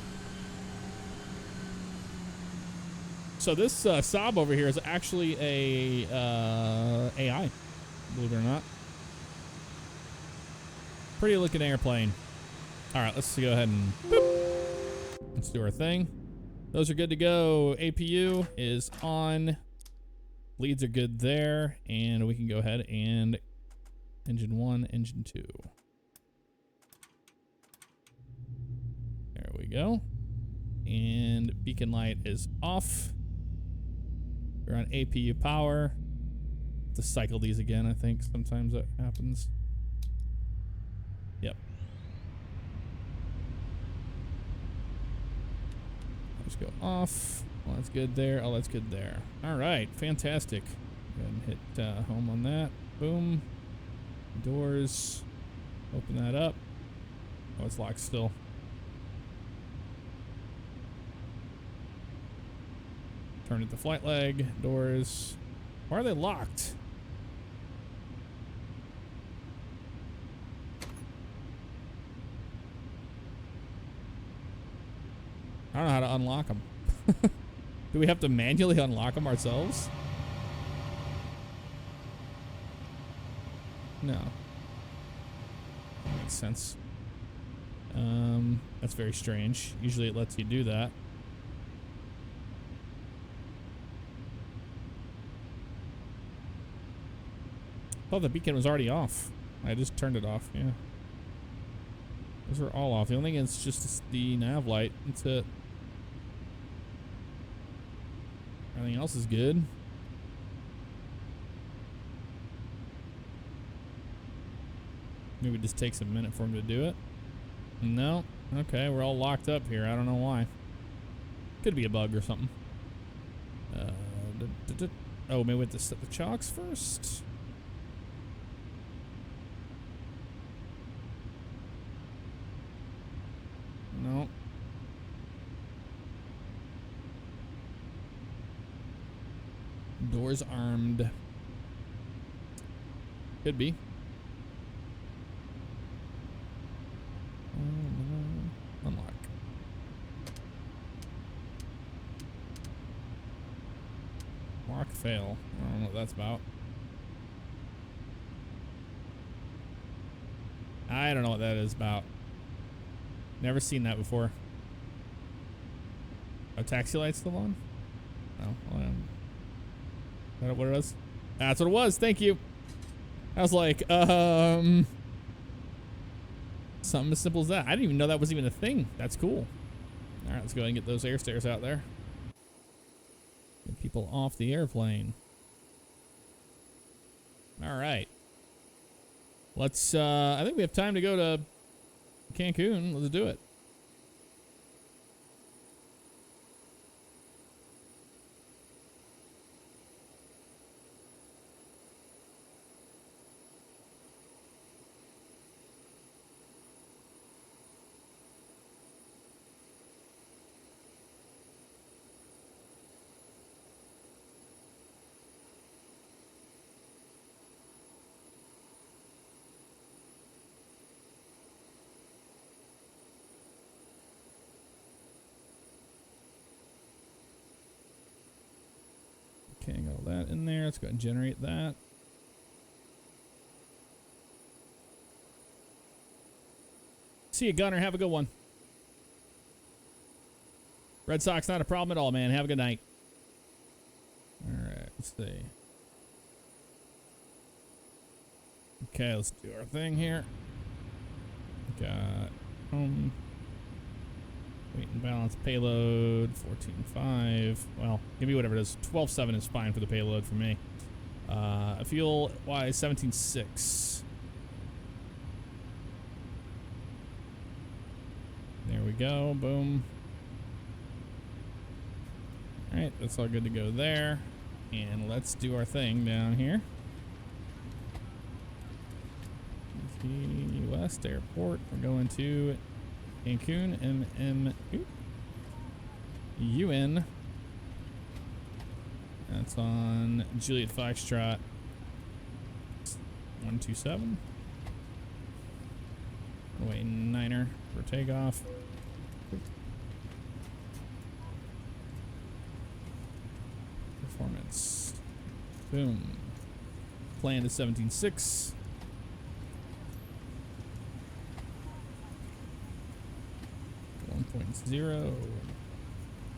So this Saab over here is actually a AI, believe it or not. Pretty looking airplane. All right, let's go ahead and boop. Let's do our thing. Those are good to go. APU is on. Leads are good there. And we can go ahead and engine 1, engine 2. There we go. And beacon light is off. We're on APU power. To cycle these again, I think sometimes that happens. Yep. Let's go off. Well, that's good there. Oh, that's good there. All right, fantastic. Go ahead and hit home on that. Boom. Doors. Open that up. Oh, it's locked still. Turn it to flight leg. Doors. Why are they locked? I don't know how to unlock them. Do we have to manually unlock them ourselves? No. That makes sense. That's very strange. Usually it lets you do that. Oh, the beacon was already off. I just turned it off, yeah. Those are all off. The only thing is just the nav light. That's it. Everything else is good. Maybe it just takes a minute for him to do it. No. Okay, we're all locked up here. I don't know why. Could be a bug or something. Oh, maybe we have to set the chocks first? No. Doors armed. Could be. Unlock. Lock fail. I don't know what that's about. I don't know what that is about. Never seen that before. Oh, taxi light's still on? Oh, well, is that what it was? That's what it was. Thank you. I was like, something as simple as that. I didn't even know that was even a thing. That's cool. All right, let's go ahead and get those air stairs out there. Get people off the airplane. All right. Let's, I think we have time to go to Cancun. Let's do it. Okay, got all that in there. Let's go ahead and generate that. See you, Gunner. Have a good one. Red Sox, not a problem at all, man. Have a good night. All right, let's see. Okay, let's do our thing here. Got weight and balance payload 14.5. Well, give me whatever it is. 12.7 is fine for the payload for me. Fuel wise 17.6. There we go. Boom. All right, that's all good to go there. And let's do our thing down here. West Airport. We're going to Cancun, MMUN. That's on Juliet Foxtrot 127. Away Niner for takeoff. Performance. Boom. Planned to 17.6. 1.0.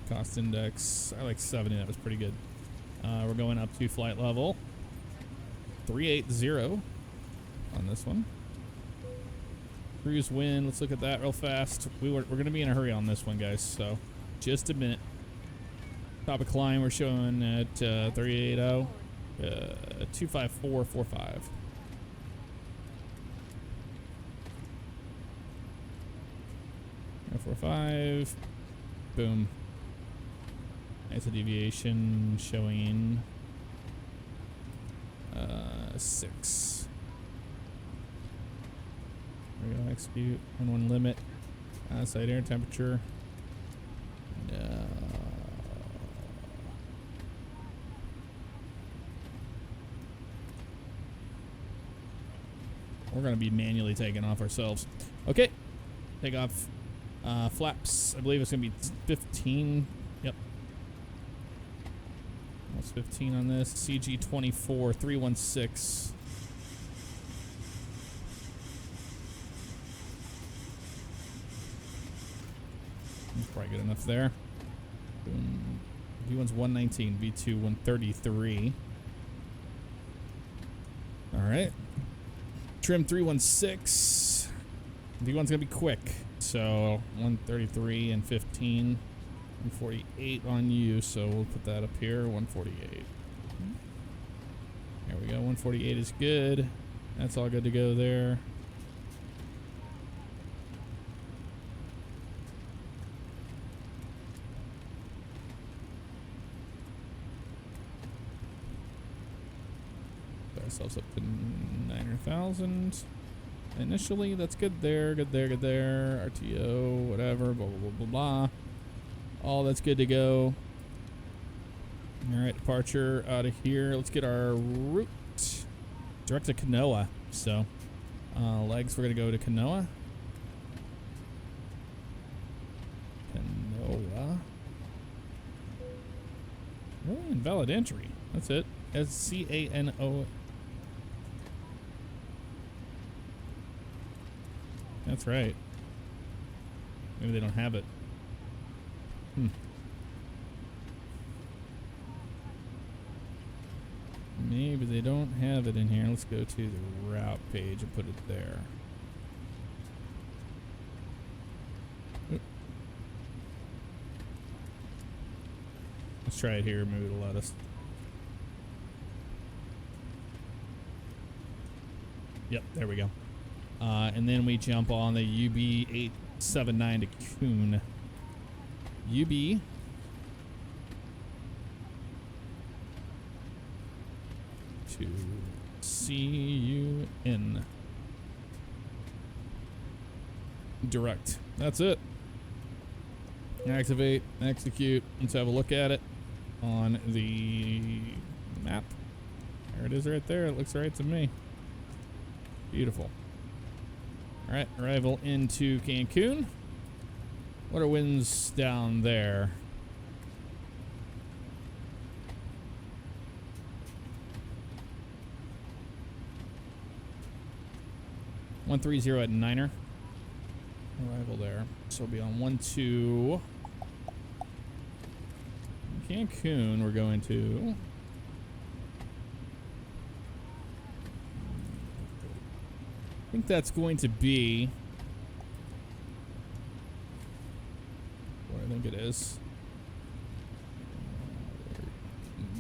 Cost index. I like 70. That was pretty good. We're going up to flight level 380 on this one. Cruise wind. Let's look at that real fast. We're going to be in a hurry on this one, guys. So just a minute. Top of climb. We're showing at 380. 25445. .45. Boom. Nice deviation showing 6. There we go. Execute. 1 limit. Outside air temperature. We're going to be manually taking off ourselves. Okay. Take off. Flaps, I believe it's going to be 15. Yep. Almost 15 on this. CG 24, 316. That's probably good enough there. Boom. V1's 119, V2 133. All right. Trim 316. V1's going to be quick. So 133 and 15, 148 on you. So we'll put that up here, 148. There we go. 148 is good. That's all good to go there. ourselves up to 900,000. Initially, that's good there, good there, good there. RTO, whatever, blah, blah, blah, blah, blah. All that's good to go. All right, departure out of here. Let's get our route direct to Kanoa. So, legs, we're going to go to Kanoa. Kanoa. Really invalid entry. That's it. SCANO. That's right. Maybe they don't have it. Maybe they don't have it in here. Let's go to the route page and put it there. Oop. Let's try it here. Maybe it'll let us. Yep, there we go. And then we jump on the UB879 to Coon. UB. To CUN. Direct. That's it. Activate, execute. Let's have a look at it on the map. There it is right there. It looks right to me. Beautiful. All right, arrival into Cancun. What are winds down there? $130 at Niner. Arrival there. So we'll be on 12. Cancun, we're going to. I think that's going to be what I think it is.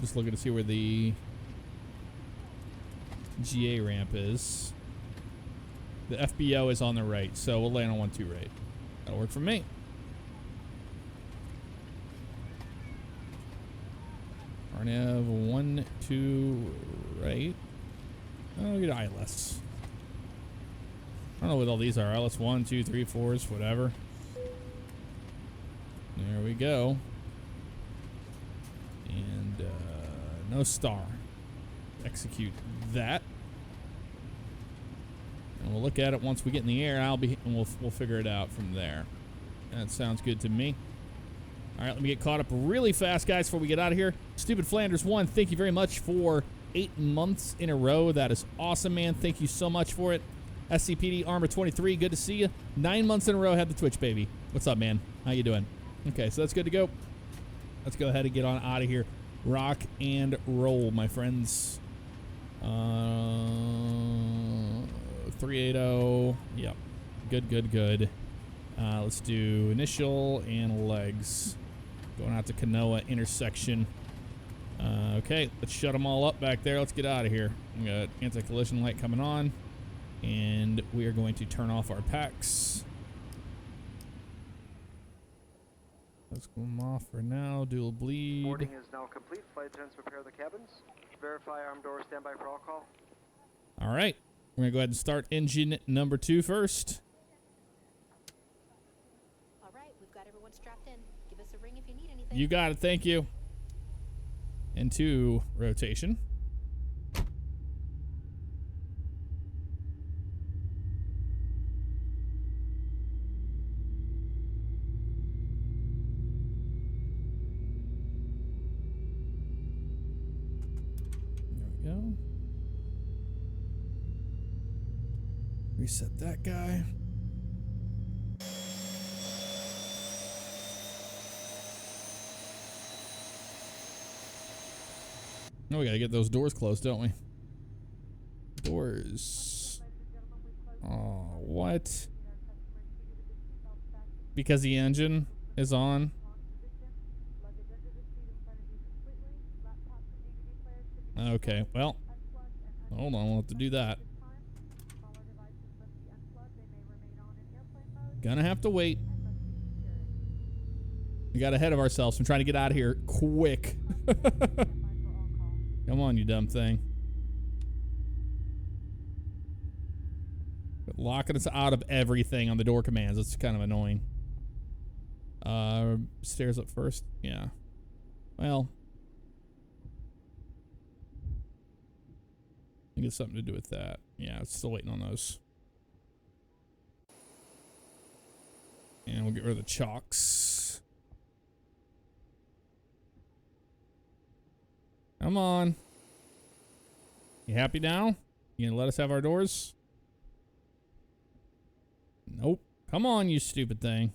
Just looking to see where the GA ramp is. The FBO is on the right, so we'll land on 12 right. That'll work for me. RNAV 12 right. Oh, we get ILS. I don't know what all these are. ILS 1, 2, 3, 4s, whatever. There we go. And no star. Execute that. And we'll look at it once we get in the air. And we'll figure it out from there. That sounds good to me. All right, let me get caught up really fast, guys, before we get out of here. Stupid Flanders 1, thank you very much for 8 months in a row. That is awesome, man. Thank you so much for it. SCPD Armor 23, good to see you. 9 months in a row, had the Twitch, baby. What's up, man? How you doing? Okay, so that's good to go. Let's go ahead and get on out of here. Rock and roll, my friends. 380. Yep. Good. Let's do initial and legs. Going out to Kanoa intersection. Okay, let's shut them all up back there. Let's get out of here. We got anti-collision light coming on. And we are going to turn off our packs. Let's go off for now. Dual bleed. Boarding is now complete. Flight attendants prepare the cabins. Verify armed doors. Stand by for all call. All right. We're going to go ahead and start engine number 2 first. All right. We've got everyone strapped in. Give us a ring if you need anything. You got it. Thank you. Into rotation. Go. Reset that guy. No, we gotta get those doors closed, don't we? Doors. Oh, what? Because the engine is on. Okay, well, hold on, we'll have to do that. Gonna have to wait. We got ahead of ourselves. I'm trying to get out of here quick. Come on, you dumb thing. locking us out of everything on the door commands. It's kind of annoying. Stairs up first. Yeah. Well, I think it's something to do with that. Yeah, it's still waiting on those. And we'll get rid of the chalks. Come on. You happy now? You gonna let us have our doors? Nope. Come on, you stupid thing.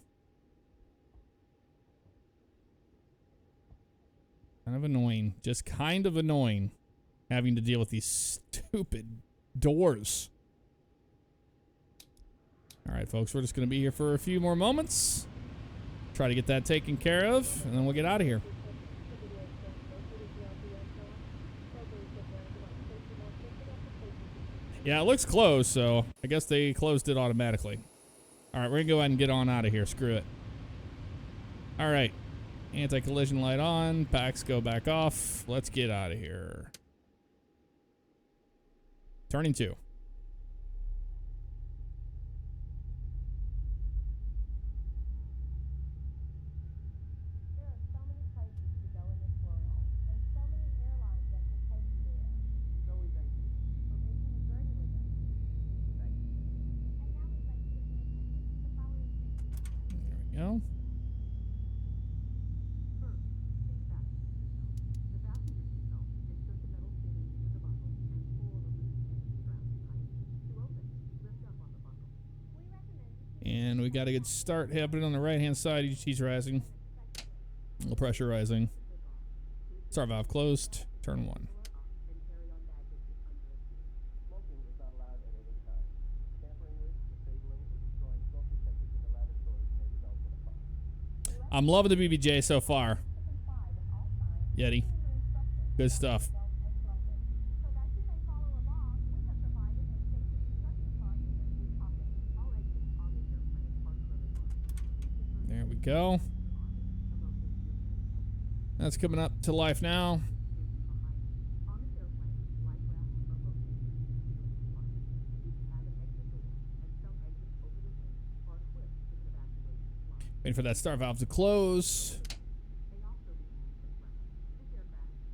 Kind of annoying. Just kind of annoying having to deal with these stupid doors. All right, folks, we're just going to be here for a few more moments. Try to get that taken care of, and then we'll get out of here. Yeah, it looks closed, so I guess they closed it automatically. All right, we're going to go ahead and get on out of here. Screw it. All right. Anti-collision light on. Packs go back off. Let's get out of here. Turning 2. There we go. And we got a good start happening on the right-hand side. EGT's rising. A little pressure rising. Start valve closed. Turn 1. I'm loving the BBJ so far. Yeti. Good stuff. There we go. That's coming up to life now. Waiting for that start valve to close.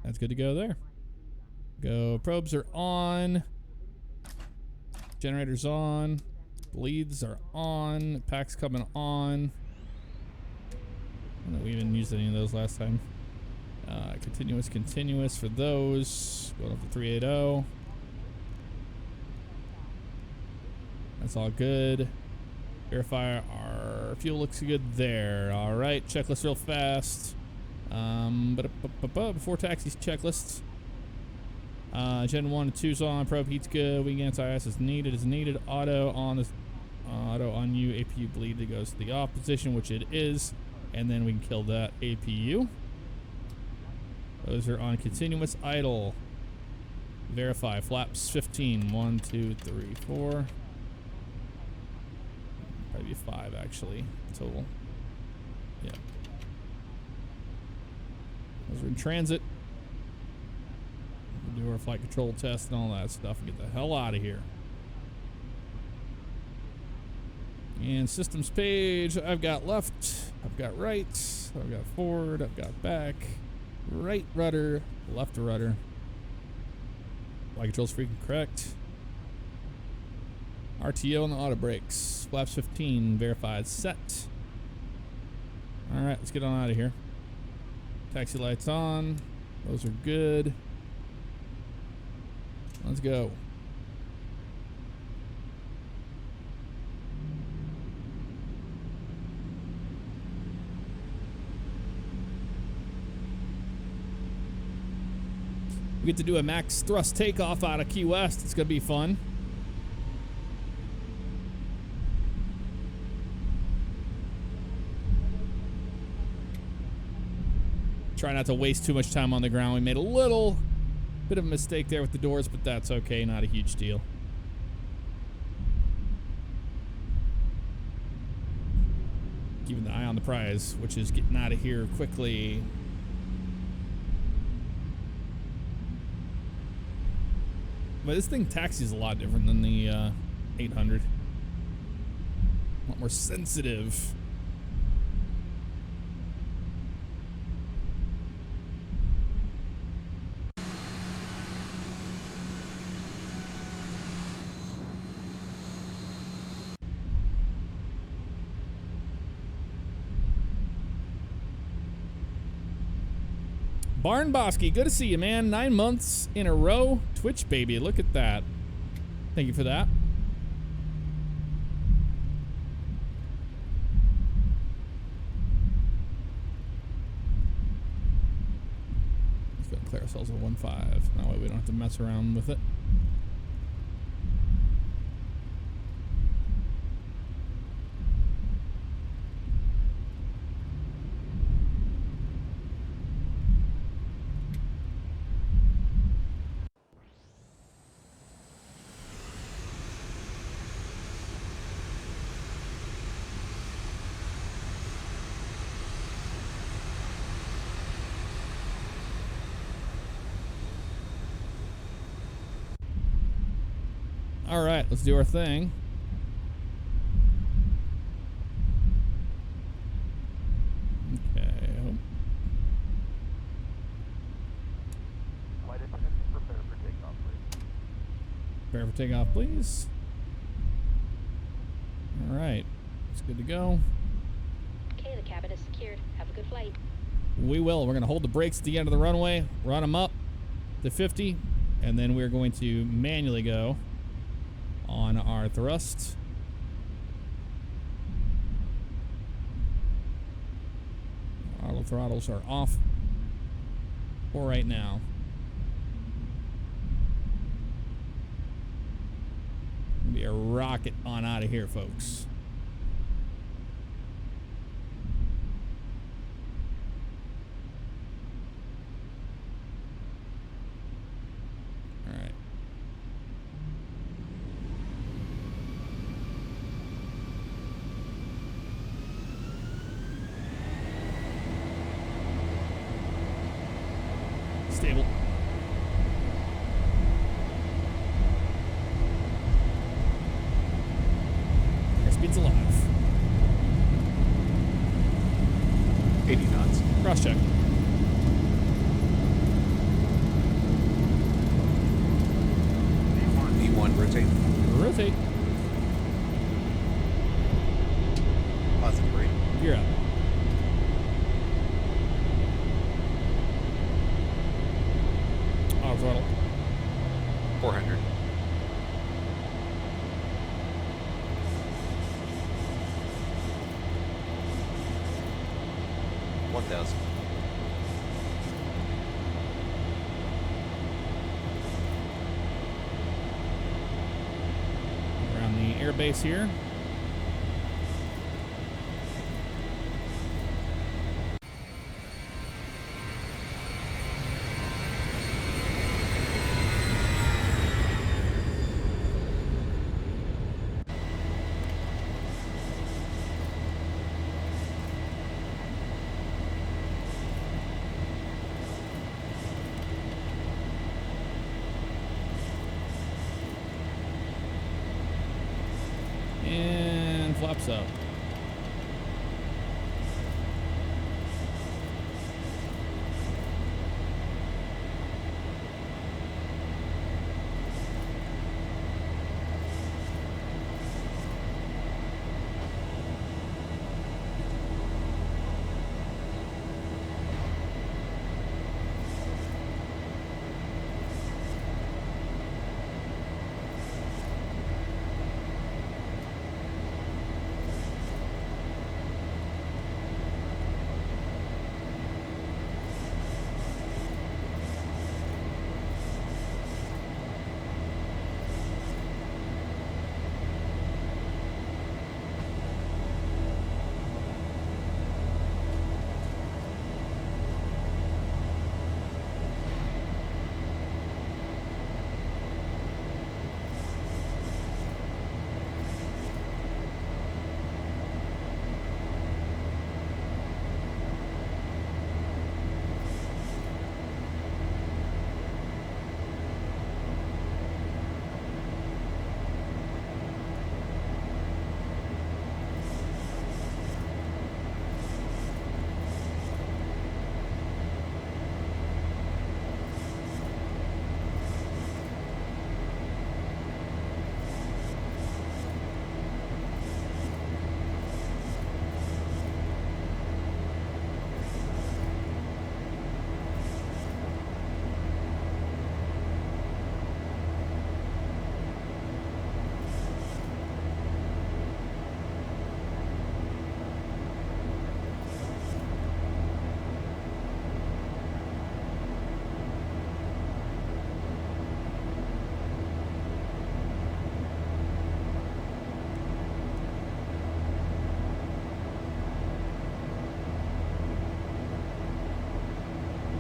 That's good to go there. Go. Probes are on. Generators on. Bleeds are on. Packs coming on. I don't know if we even used any of those last time. Continuous for those. Going up to 380. That's all good. Verify our fuel looks good there. All right, checklist real fast. Before taxis checklists. Gen 1 and 2's on. Probe heat's good. Wing anti-ice is needed. Auto on you. APU bleed that goes to the off position, which it is. And then we can kill that APU. Those are on continuous idle. Verify. Flaps 15. 1, 2, 3, 4. Probably 5 actually total. Yeah. Those are in transit. We'll do our flight control test and all that stuff and get the hell out of here. And systems page, I've got left, I've got right, I've got forward, I've got back, right rudder, left rudder. Flight control's freaking correct. RTO on the auto brakes. Flaps 15, verified, set. All right, let's get on out of here. Taxi lights on. Those are good. Let's go. We get to do a max thrust takeoff out of Key West. It's going to be fun. Try not to waste too much time on the ground. We made a little bit of a mistake there with the doors, but that's okay. Not a huge deal. Keeping the eye on the prize, which is getting out of here quickly. But this thing taxis a lot different than the 800. A lot more sensitive. Barn Bosky, good to see you, man. 9 months in a row. Twitch, baby. Look at that. Thank you for that. Let's go and clear ourselves a 1-5. That way we don't have to mess around with it. All right, let's do our thing. Okay. Flight attendants, prepare for takeoff, please. Prepare for takeoff, please. All right, it's good to go. Okay, the cabin is secured. Have a good flight. We will. We're going to hold the brakes at the end of the runway, run them up to 50, and then we're going to manually go on our thrust. Auto throttles are off for right now. Gonna be a rocket on out of here, folks. All right. Stable. Airspeed's alive. 80 knots. Cross check. E1, rotate. Rotate. Positive rate. You're up. Auto throttle. 400. $1,000. Around the airbase here. And flaps up.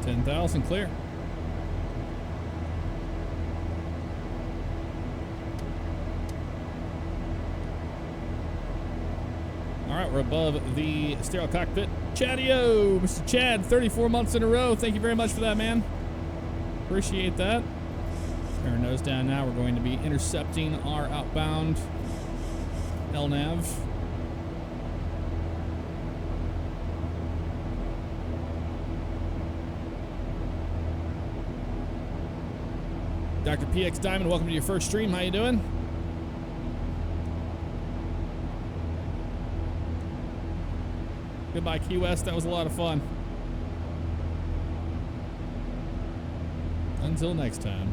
10,000 clear. All right, we're above the stereo cockpit. Chadio, Mr. Chad, 34 months in a row. Thank you very much for that, man. Appreciate that. Our nose down now. We're going to be intercepting our outbound LNAV. Dr. PX Diamond, welcome to your first stream. How you doing? Goodbye, Key West. That was a lot of fun. Until next time.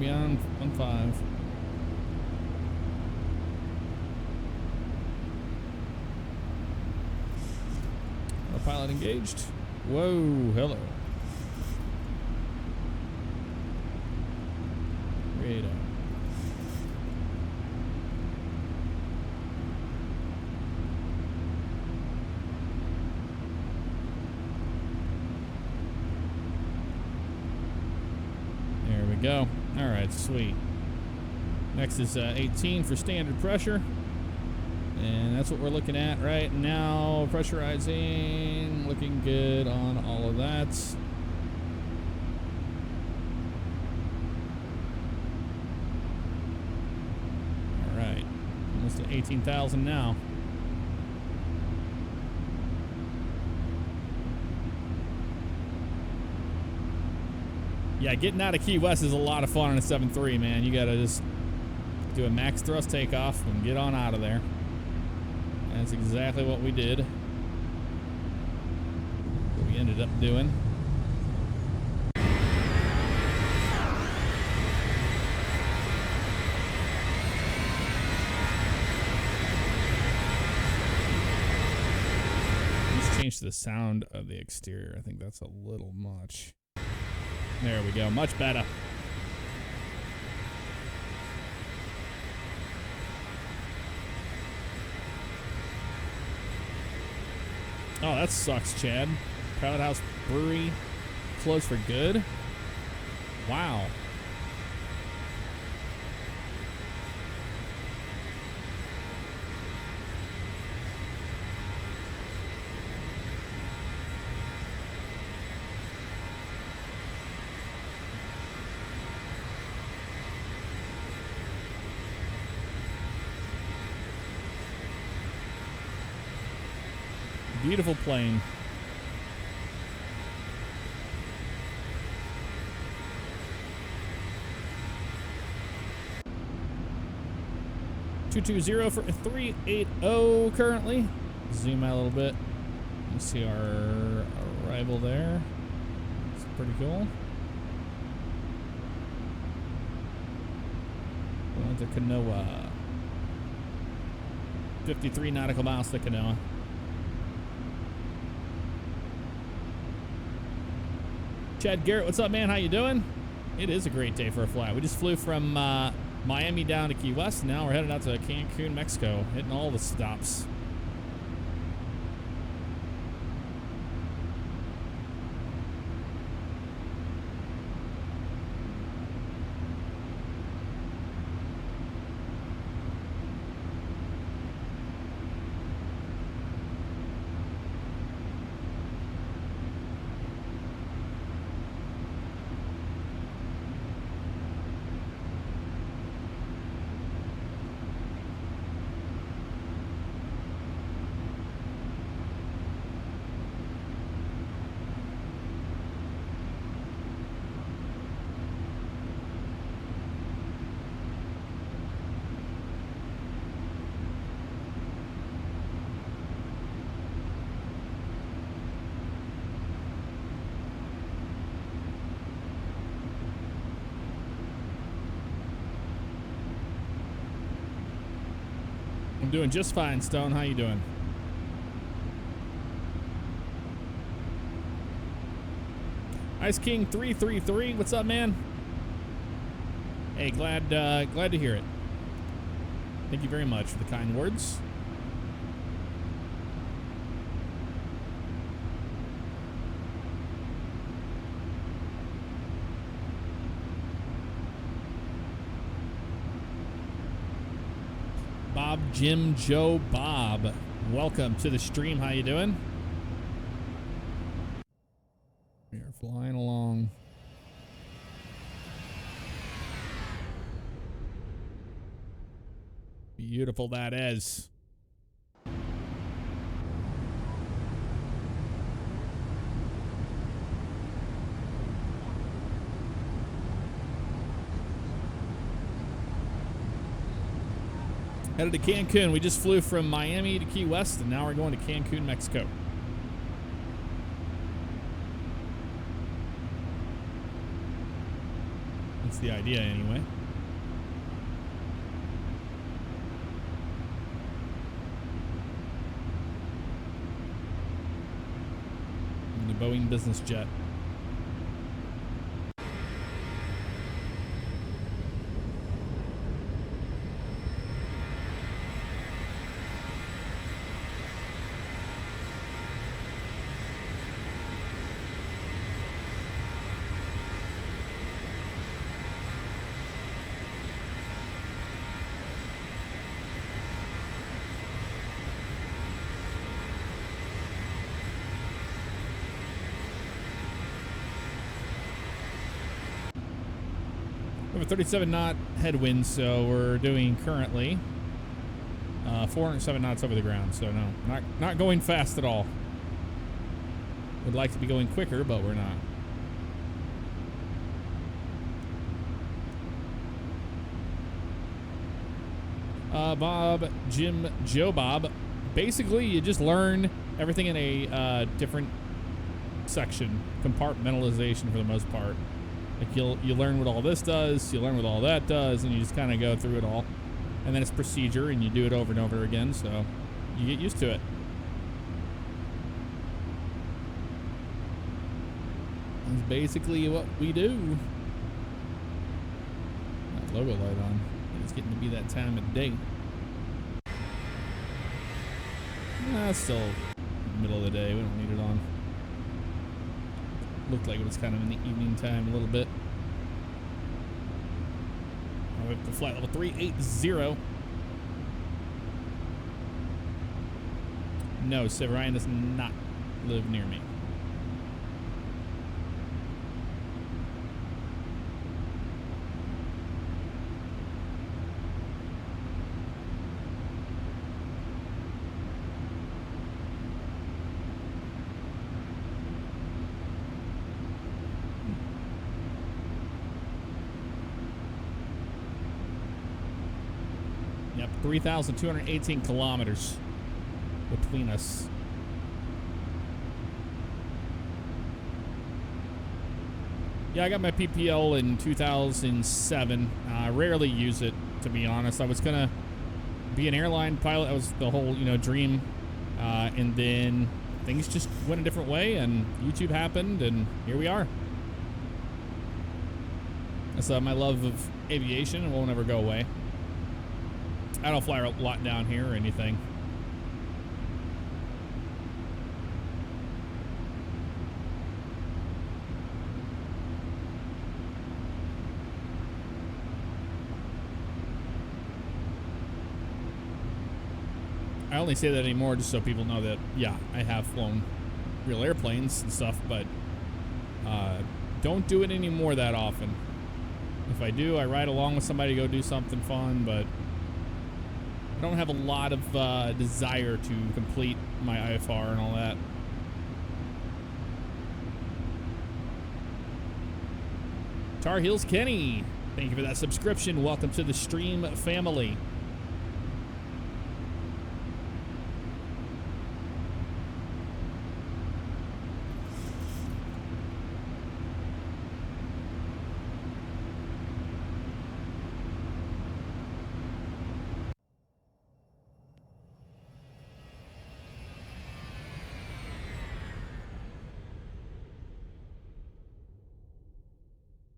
Beyond 1-5. Pilot engaged. Whoa, hello. Radar. There we go. All right, sweet. Next is 18 for standard pressure. And that's what we're looking at right now. Pressurizing, looking good on all of that. All right, almost at 18,000 now. Yeah, getting out of Key West is a lot of fun on a 7.3, man. You gotta just do a max thrust takeoff and get on out of there. That's exactly what we did. What we ended up doing. Let's change the sound of the exterior. I think that's a little much. There we go. Much better. Oh, that sucks, Chad. Pilot House Brewery closed for good? Wow. Beautiful plane. (220) for 380 currently. Zoom out a little bit. You see our arrival there. It's pretty cool. Going to Kanoa. 53 nautical miles to Kanoa. Chad Garrett, what's up, man? How you doing? It is a great day for a flight. We just flew from Miami down to Key West. Now we're headed out to Cancun, Mexico, hitting all the stops. I'm doing just fine, Stone. How you doing? Ice King 333, what's up, man? Hey, glad to hear it. Thank you very much for the kind words. Bob, Jim, Joe, Bob. Welcome to the stream. How you doing? We are flying along. Beautiful that is. Headed to Cancun. We just flew from Miami to Key West, and now we're going to Cancun, Mexico. That's the idea, anyway. In the Boeing business jet. We have a 37 knot headwind, so we're doing currently 407 knots over the ground. So no, not going fast at all. Would like to be going quicker, but we're not. Bob, Jim, Joe, Bob. Basically, you just learn everything in a different section, compartmentalization for the most part. Like you learn what all this does, you learn what all that does, and you just kind of go through it all. And then it's procedure, and you do it over and over again, so you get used to it. That's basically what we do. That logo light on. It's getting to be that time of day. It's still middle of the day. We don't need it on. Looked like it was kind of in the evening time a little bit. We're up to flight level 380. No, Severian does not live near me. Yep, 3,218 kilometers between us. Yeah, I got my PPL in 2007. I rarely use it, to be honest. I was gonna be an airline pilot. That was the whole, dream. And then things just went a different way, and YouTube happened, and here we are. That's my love of aviation, and won't ever go away. I don't fly a lot down here or anything. I only say that anymore just so people know that, yeah, I have flown real airplanes and stuff, but don't do it anymore that often. If I do, I ride along with somebody to go do something fun, but I don't have a lot of desire to complete my IFR and all that. Tar Heels Kenny, thank you for that subscription. Welcome to the stream family.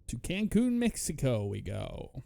To Cancun, Mexico we go.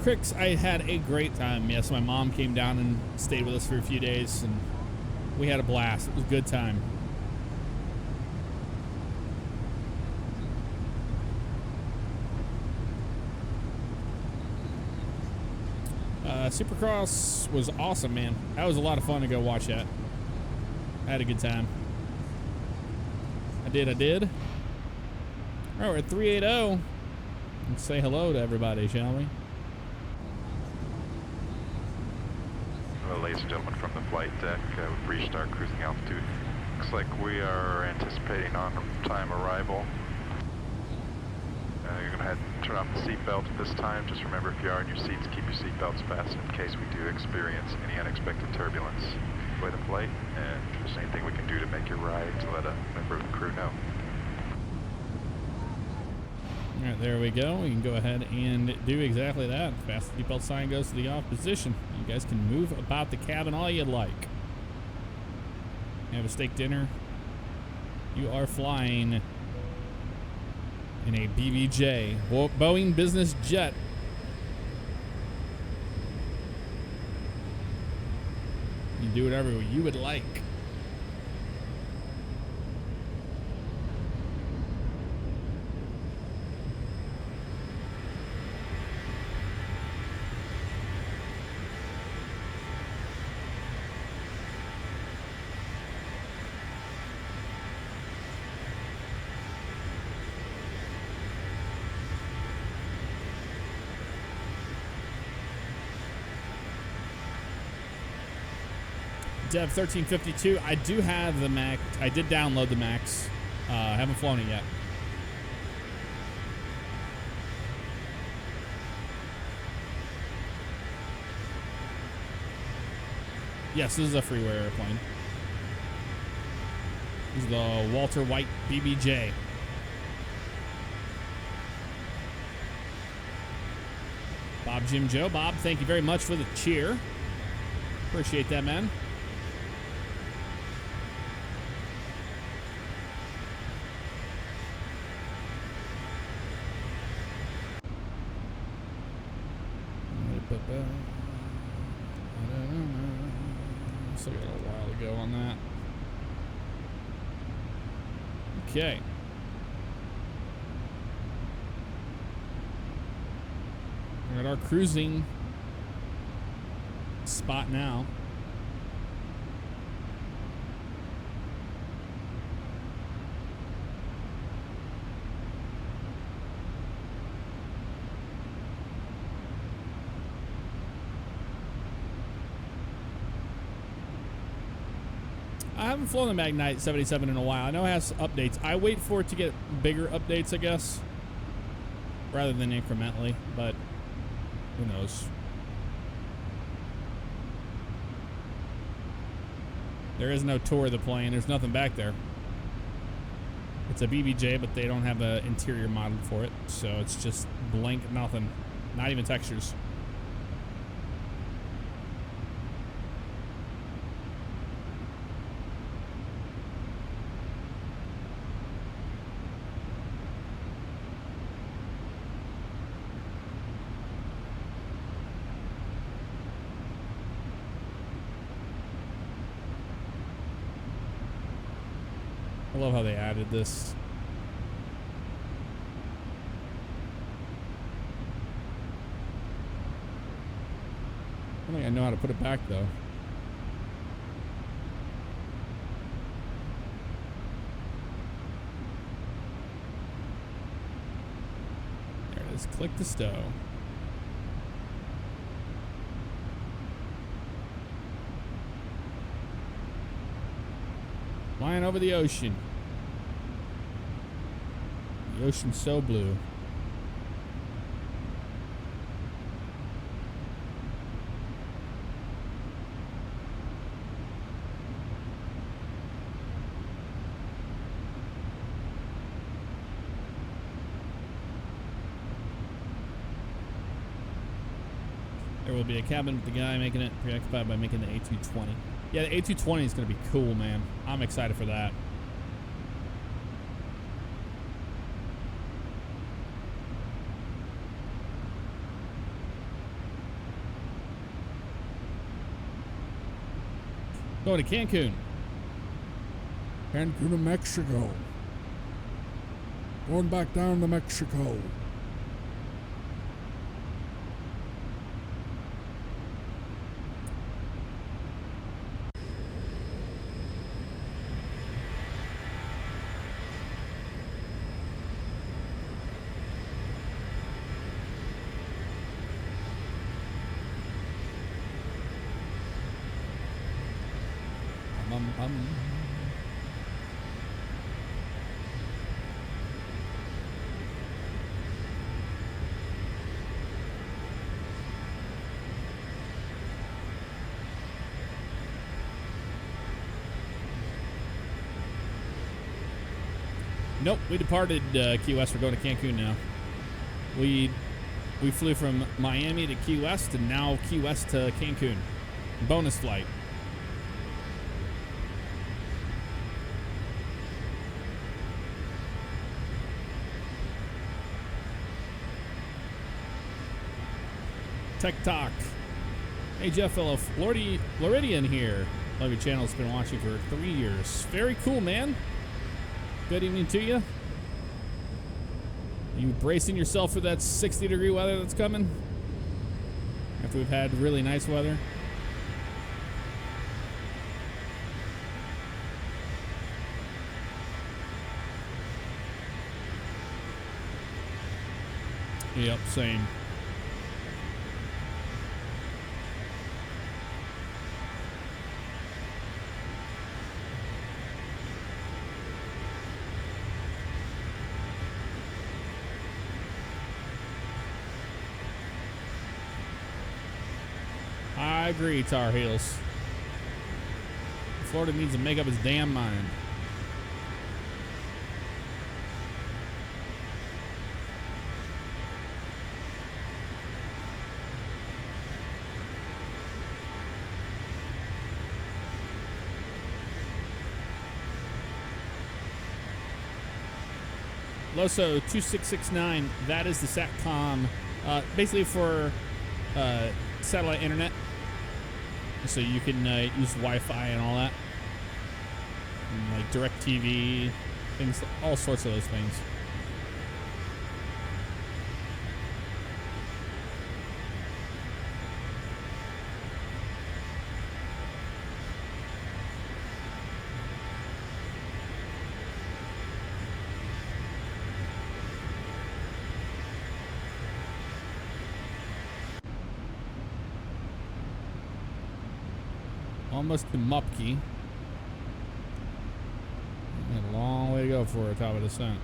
Cricks, I had a great time. Yes, my mom came down and stayed with us for a few days, and we had a blast. It was a good time. Supercross was awesome, man. That was a lot of fun to go watch that. I had a good time. I did. All right, we're at 380. Let's say hello to everybody, shall we? Well, ladies and gentlemen, from the flight deck, we've reached our cruising altitude. Looks like we are anticipating on-time arrival. You're going to head and turn off the seatbelt at this time. Just remember, if you are in your seats, keep your seatbelts fastened in case we do experience any unexpected turbulence. Enjoy the flight, and if there's anything we can do to make your ride, to let a member of the crew know. All right, there we go. We can go ahead and do exactly that. Fast seatbelt sign goes to the off position. You guys can move about the cabin all you'd like. Have a steak dinner. You are flying in a BBJ, Boeing business jet. You do whatever you would like. Dev 1352. I do have the Mac. I did download the Max. I haven't flown it yet. Yes, this is a freeware airplane. This is the Walter White BBJ. Bob Jim Joe. Bob, thank you very much for the cheer. Appreciate that, man. Still got a while to go on that. Okay. We're at our cruising spot now. I haven't flown the Magnite 77 in a while. I know it has updates. I wait for it to get bigger updates, I guess, rather than incrementally, but who knows. There is no tour of the plane. There's nothing back there. It's a BBJ, but they don't have an interior model for it, so it's just blank nothing. Not even textures. I love how they added this. I don't think I know how to put it back though. There it is. Click to stow. Flying over the ocean. The ocean's so blue. There will be a cabin with the guy making it preoccupied by making the A220. Yeah, the A220 is going to be cool, man. I'm excited for that. Going to Cancun. Cancun to Mexico. Going back down to Mexico. Nope, we departed Key West. We're going to Cancun now. We flew from Miami to Key West and now Key West to Cancun. Bonus flight. Tech Talk. Hey Jeff, fellow Floridian here. Love your channel. It's been watching for 3 years. Very cool, man. Good evening to you. You bracing yourself for that 60-degree weather that's coming? After we've had really nice weather. Yep, same. I agree, Tar Heels. Florida needs to make up its damn mind. Loso 2669, that is the SATCOM, basically for satellite internet. So you can use Wi-Fi and all that. And like DirecTV, things, all sorts of those things. Almost to Mupke. A long way to go for a top of descent.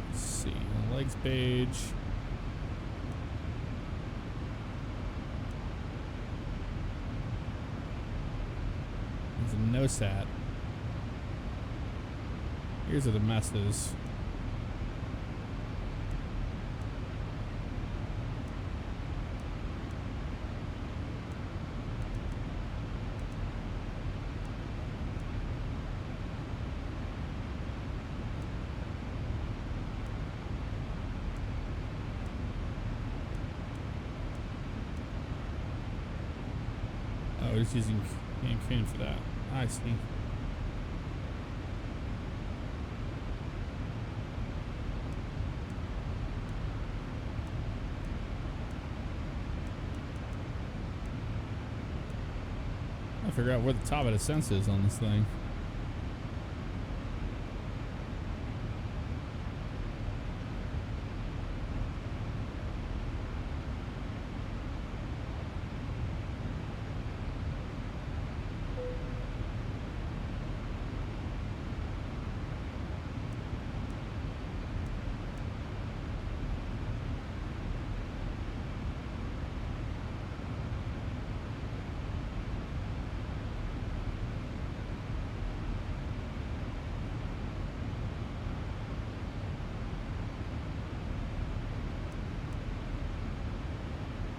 Let's see, the legs page. There's a no-sat. Here's where the mess is. Oh, just using Cancun for that. I see. I figure out where the top of the sense is on this thing.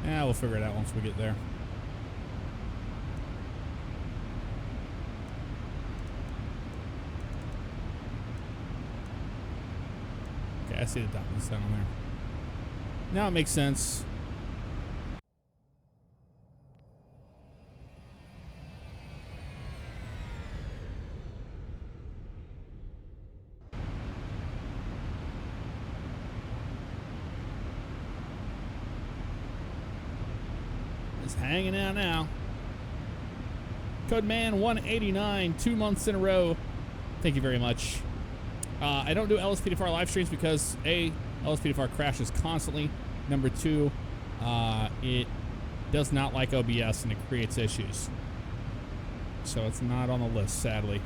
Yeah, we'll figure it out once we get there. Okay, I see the dominance down there. Now it makes sense. It's hanging out now. Codeman 189, 2 months in a row. Thank you very much. I don't do LSPDFR live streams because A, LSPDFR crashes constantly. Number 2, it does not like OBS and it creates issues. So it's not on the list, sadly.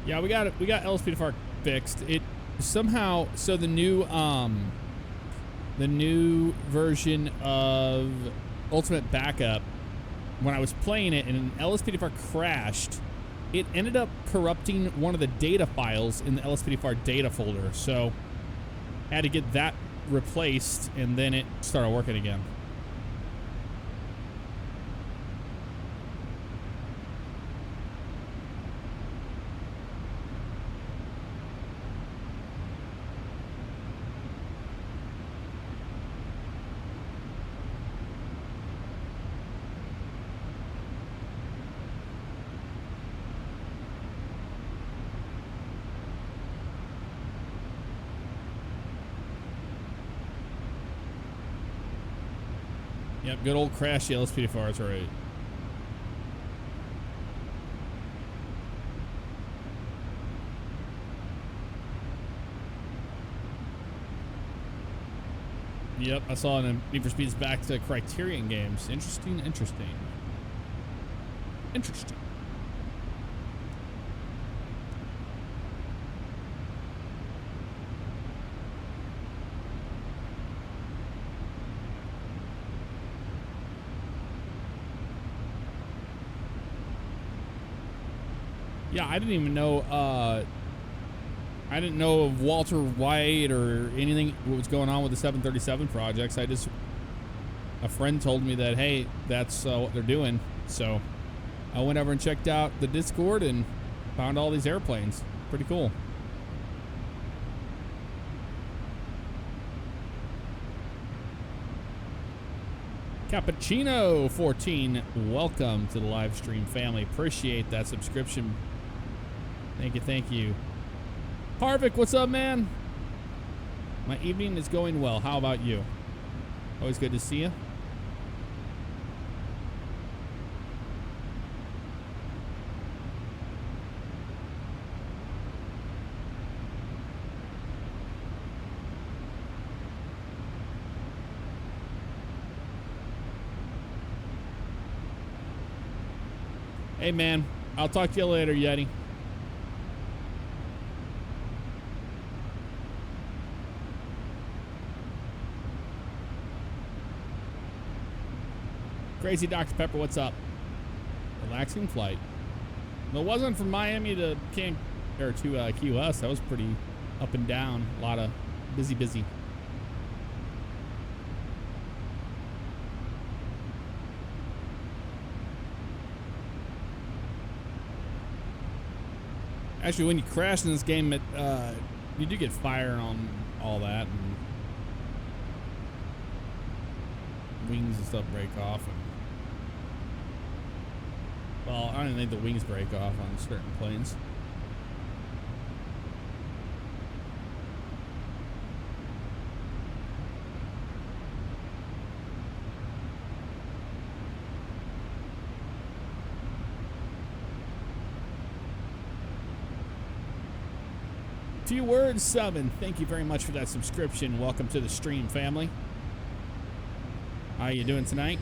Yeah, we got LSPDFR fixed. It somehow, so the new version of Ultimate Backup, when I was playing it and an LSPDFR crashed, it ended up corrupting one of the data files in the LSPDFR data folder. So I had to get that replaced and then it started working again. Yep, good old crashy LSPDFR, that's right. Yep, I saw in Need for Speed's back to Criterion games. Interesting. Yeah, I didn't even know, I didn't know of Walter White or anything, what was going on with the 737 projects. A friend told me that, hey, that's what they're doing. So I went over and checked out the Discord and found all these airplanes. Pretty cool. Cappuccino 14, welcome to the live stream family. Appreciate that subscription. Thank you. Harvick, what's up, man? My evening is going well. How about you? Always good to see you. Hey, man. I'll talk to you later, Yeti. Crazy Dr. Pepper, what's up? Relaxing flight. Well, it wasn't from Miami to Key West. That was pretty up and down. A lot of busy. Actually, when you crash in this game, you do get fire on all that, and wings and stuff break off. Well, I don't think the wings break off on certain planes. Few words, 7. Thank you very much for that subscription. Welcome to the stream, family. How you doing tonight?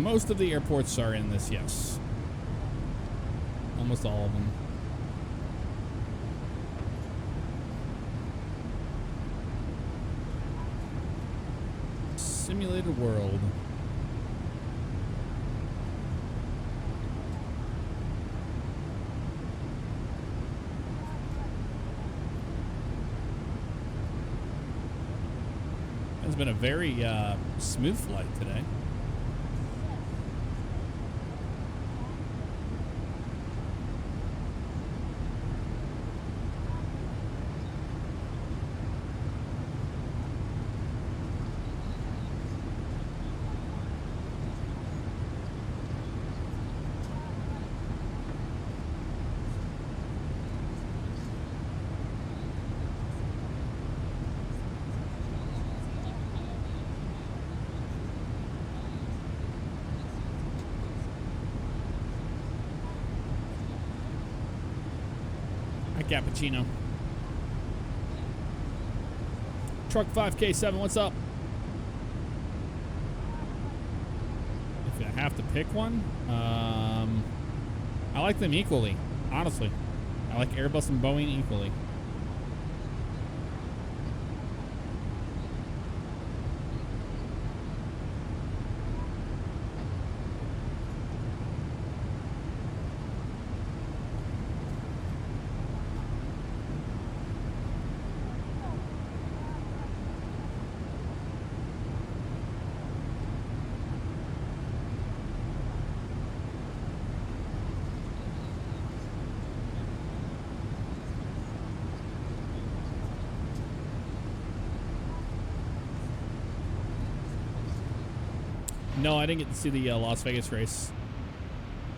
Most of the airports are in this, yes. Almost all of them. Simulated world. It's been a very smooth flight today. Cappuccino. Truck 5K7, what's up? If I have to pick one, I like them equally, honestly. I like Airbus and Boeing equally. No, I didn't get to see the Las Vegas race.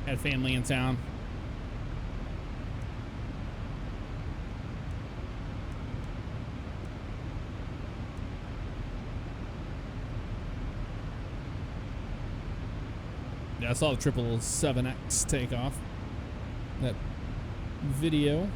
Had family in town. Yeah, I saw the 777X takeoff. That video.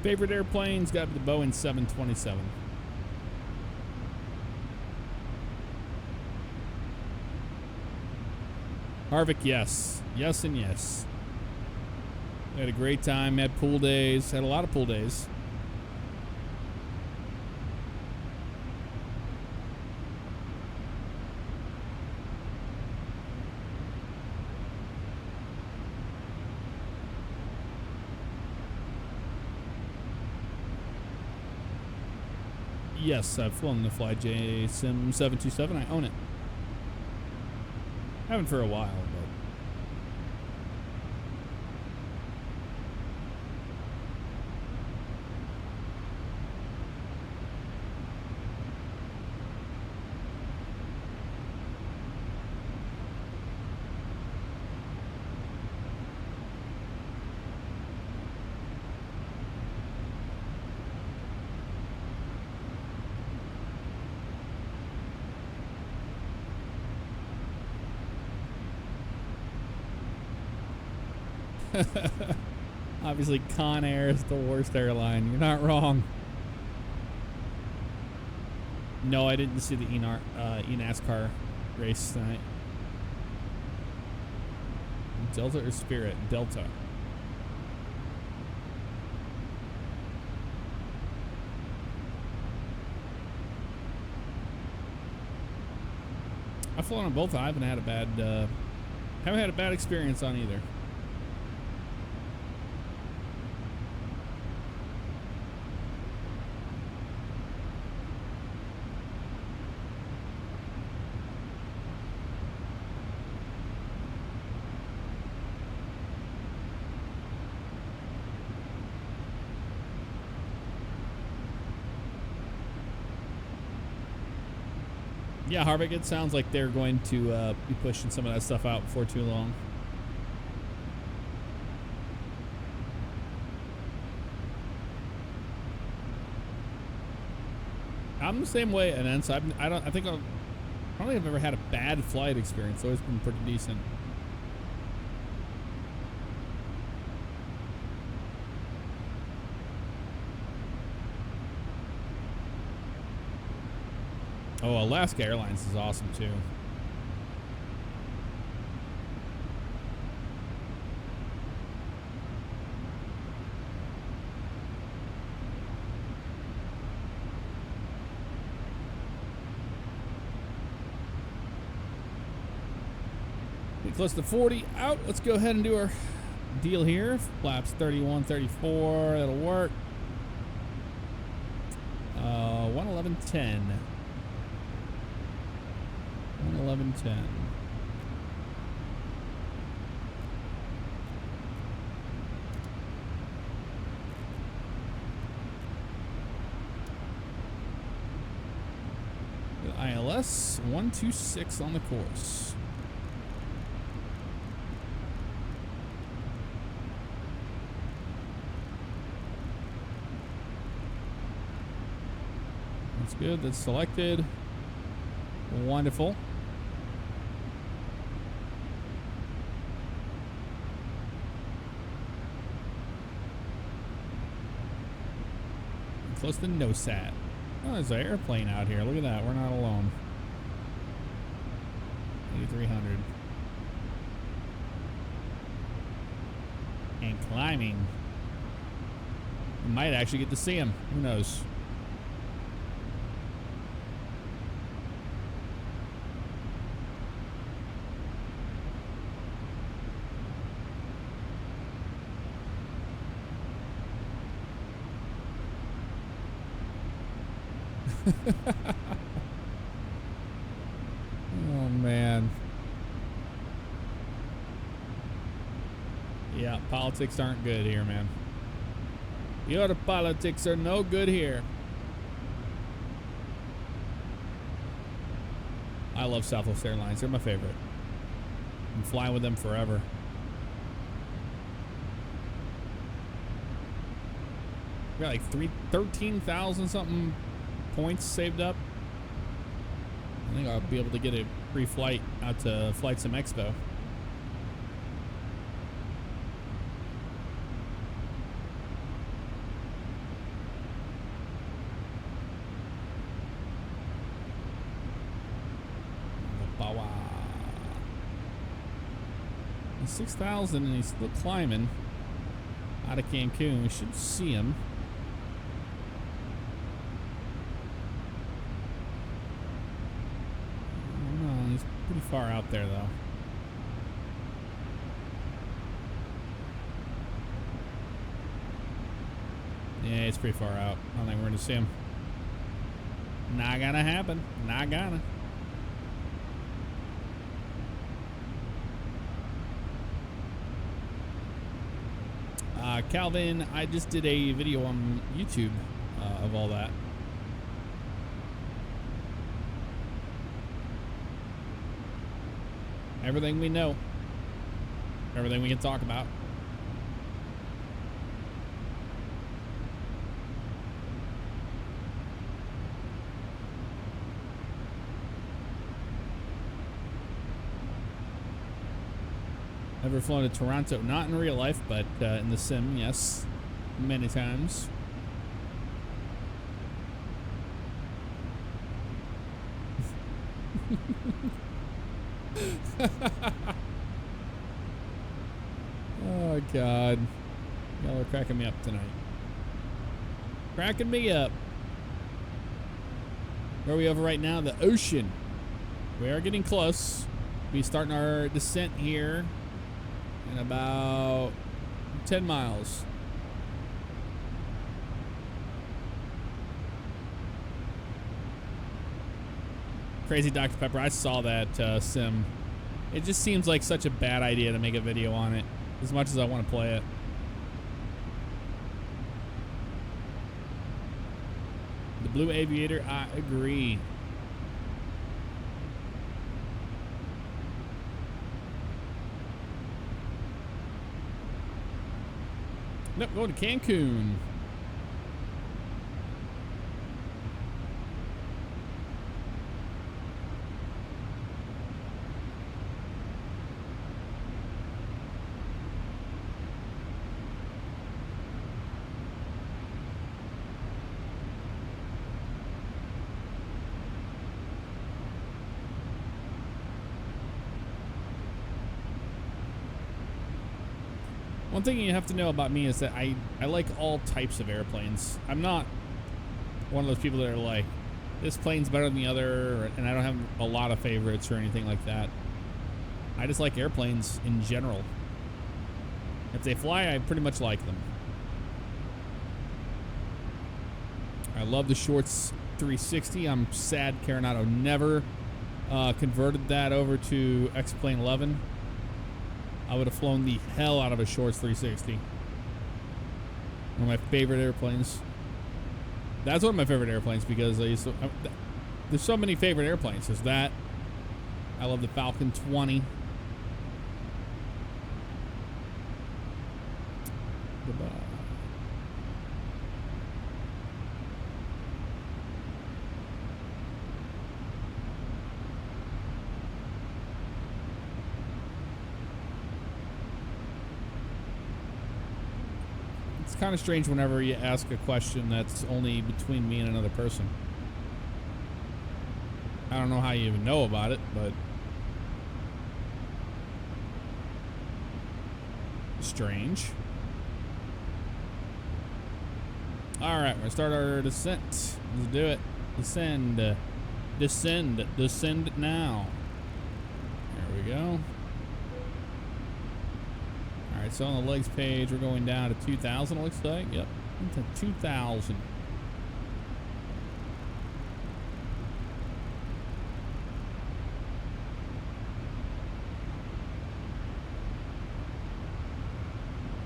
Favorite airplane's got to be the Boeing 727. Harvick, yes. Yes and yes. We had a great time, had pool days, had a lot of pool days. Yes, I've flown the FlyJ Sim 727. I own it. Haven't for a while, but obviously Con Air is the worst airline. You're not wrong. No, I didn't see the eNASCAR race tonight. Delta or Spirit? Delta. I've flown on both. I haven't had a bad experience on either. Yeah, Harvick, it sounds like they're going to be pushing some of that stuff out before too long. I'm the same way, and so I don't think I've ever had a bad flight experience. It's always been pretty decent. Oh, Alaska Airlines is awesome too. Get close to 40 out. Let's go ahead and do our deal here. Flaps 31, 34. That'll work. 111.10. 111.10. ILS 126 on the course. That's good. That's selected. Wonderful. Close to NOSAT. Oh, there's an airplane out here. Look at that. We're not alone. 8,300. And climbing. We might actually get to see him. Who knows? Oh man. Yeah, politics aren't good here, man. Your politics are no good here. I love Southwest Airlines. They're my favorite. I'm flying with them forever. We got like 13,000 something points saved up. I think I'll be able to get a free flight out to Flight Sim Expo. He's 6,000 and he's still climbing out of Cancun. We should see him. Pretty far out there, though. Yeah, it's pretty far out. I don't think we're going to see him. Not gonna happen. Not gonna. Calvin, I just did a video on YouTube of all that. Everything we know. Everything we can talk about. Never flown to Toronto. Not in real life, but in the sim, yes. Many times. Oh God, y'all are cracking me up tonight. Cracking me up. Where are we over right now? The ocean. We are getting close. We'll be starting our descent here in about 10 miles. Crazy Dr. Pepper. I saw that sim. It just seems like such a bad idea to make a video on it, as much as I want to play it. The Blue Aviator, I agree. Nope, going to Cancun. One thing you have to know about me is that I like all types of airplanes. I'm not one of those people that are like, this plane's better than the other, and I don't have a lot of favorites or anything like that. I just like airplanes in general. If they fly, I pretty much like them. I love the Shorts 360. I'm sad Coronado never converted that over to X-Plane 11. I would have flown the hell out of a Shorts 360. One of my favorite airplanes. That's one of my favorite airplanes because I used to. There's so many favorite airplanes. There's that. I love the Falcon 20. Goodbye. It's kind of strange whenever you ask a question that's only between me and another person. I don't know how you even know about it, but strange. All right, we're gonna start our descent. Let's do it. Descend. Descend. Descend now. There we go. All right, so on the legs page, we're going down to 2,000, it looks like. Yep, into 2,000.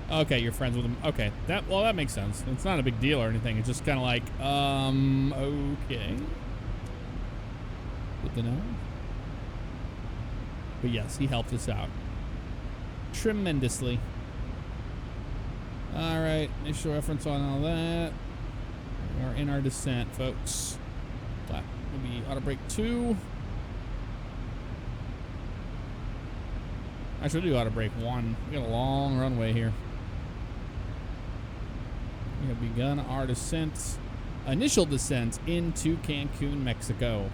Okay, you're friends with him. Okay, that makes sense. It's not a big deal or anything. It's just kind of like, okay. Good to know. But yes, he helped us out tremendously. All right, initial reference on all that. We are in our descent, folks. Flat will be auto brake 2. I should do auto brake 1. We got a long runway here. We have begun our descent, initial descent into Cancun, Mexico.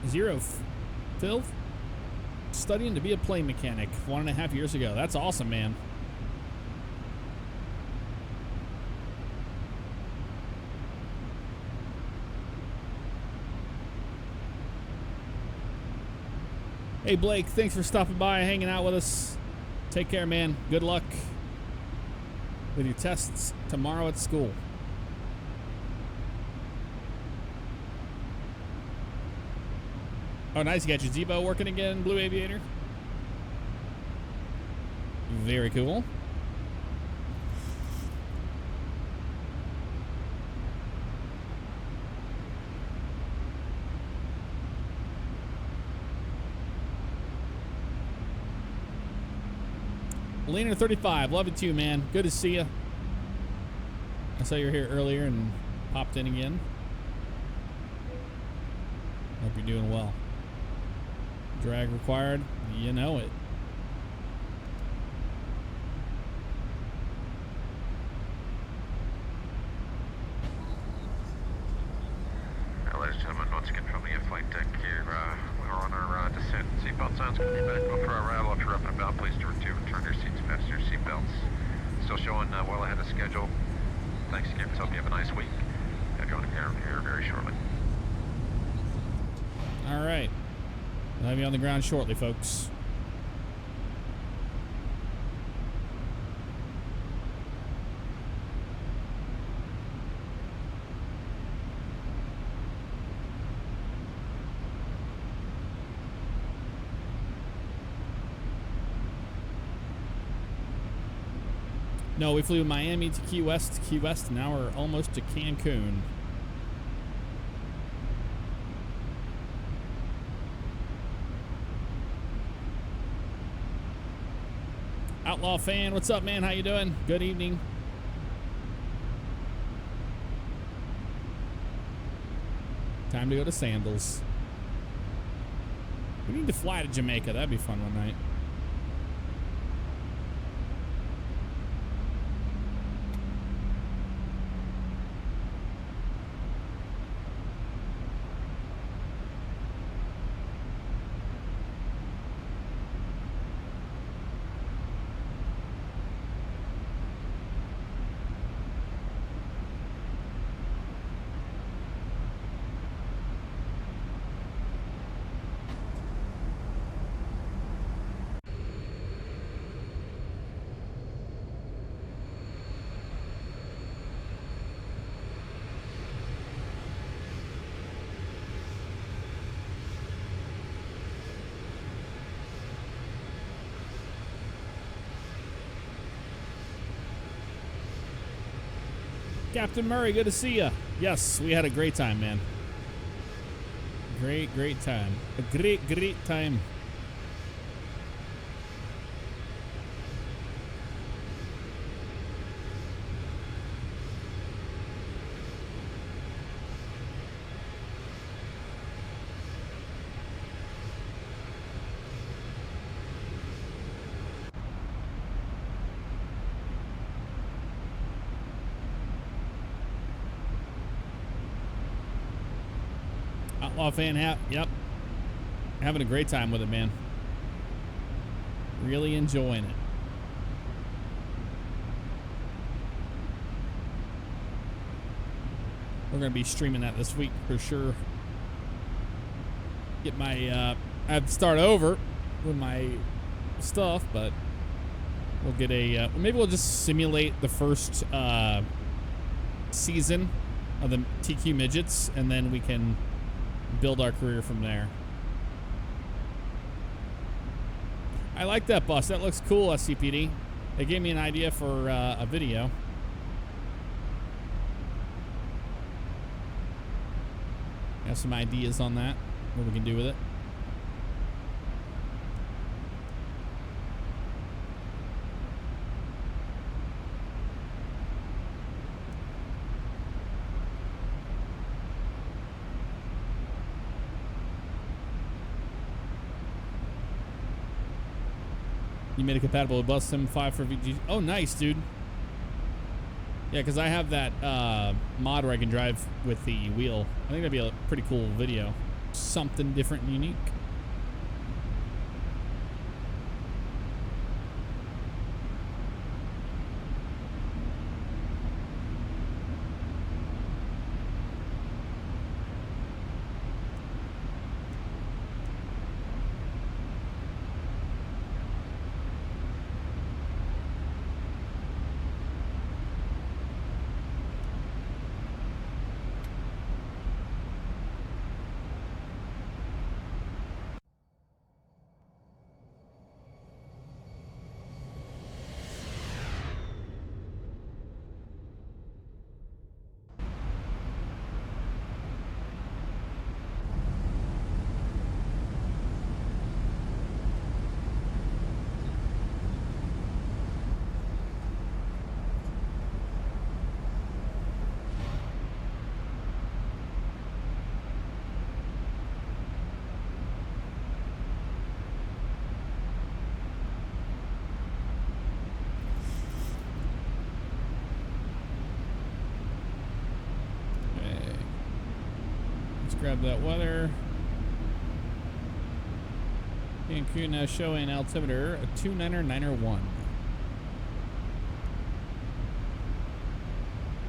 Zero Phil studying to be a plane mechanic 1.5 years ago. That's awesome, man. Hey Blake, thanks for stopping by, hanging out with us. Take care, man. Good luck with your tests tomorrow at school. Oh, nice. You got your Zebo working again, Blue Aviator. Very cool. Leaner 35, love it too, man. Good to see you. I saw you were here earlier and popped in again. Hope you're doing well. Drag required, you know it. Ladies and gentlemen, once again from the flight deck here, we're on our descent. Seatbelt sounds going to be back up for our rattle. If you're up and about, please to return your seats, fasten your seatbelts. Still showing well ahead of schedule. Thanks again. Hope you have a nice week. Have you on the ground here very shortly. All right. I'll have you on the ground shortly, folks. No, we flew Miami to Key West, and now we're almost to Cancun. Outlaw fan, what's up, man? How you doing? Good evening. Time to go to Sandals. We need to fly to Jamaica. That'd be fun one night. Captain Murray, good to see you. Yes, we had a great time, man. Great time. A great time. Outlaw fan hat. Yep. Having a great time with it, man. Really enjoying it. We're going to be streaming that this week for sure. Get my, I have to start over with my stuff, but we'll get a, maybe we'll just simulate the first season of the TQ Midgets, and then we can build our career from there. I like that bus. That looks cool, SCPD. They gave me an idea for a video. Have some ideas on that, what we can do with it. You made it compatible with Bus Sim 5 for VG. Oh, nice, dude. Yeah, because I have that mod where I can drive with the wheel. I think that'd be a pretty cool video. Something different and unique. Grab that weather. Cancun now showing altimeter a 2991.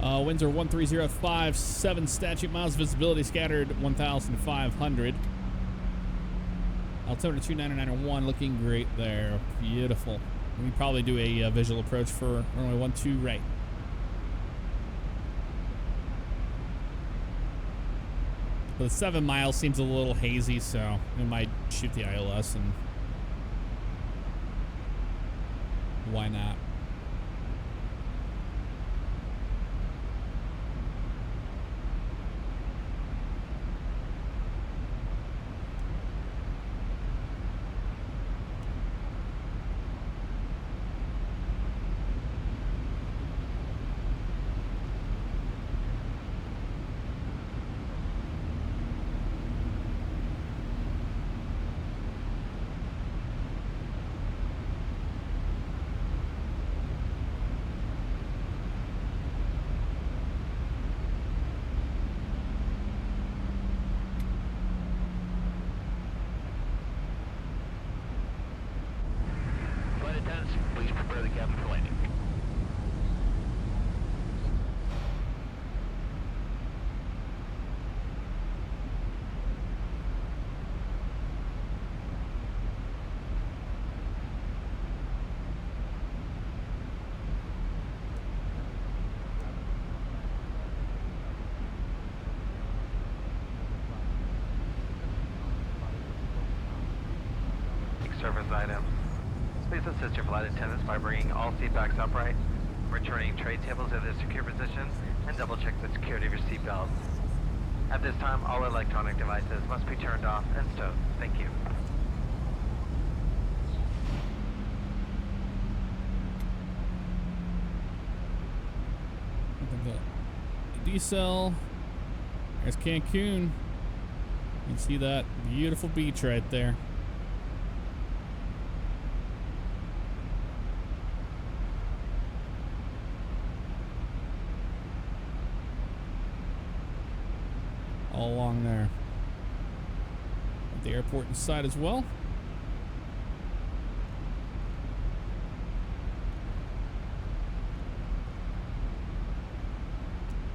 Winds are 1305, 7 statute miles, visibility scattered 1,500. Altimeter 29901, looking great there. Beautiful. We probably do a visual approach for runway 12 right. But the 7 miles seems a little hazy, so we might shoot the ILS, and why not? Flight attendants, please prepare the cabin for landing. Service items. Please assist your flight attendants by bringing all seat backs upright, returning tray tables in their secure position, and double check the security of your seat belts. At this time, all electronic devices must be turned off and stowed. Thank you. The decel. There's Cancun. You can see that beautiful beach right there. All along there. At the airport inside as well.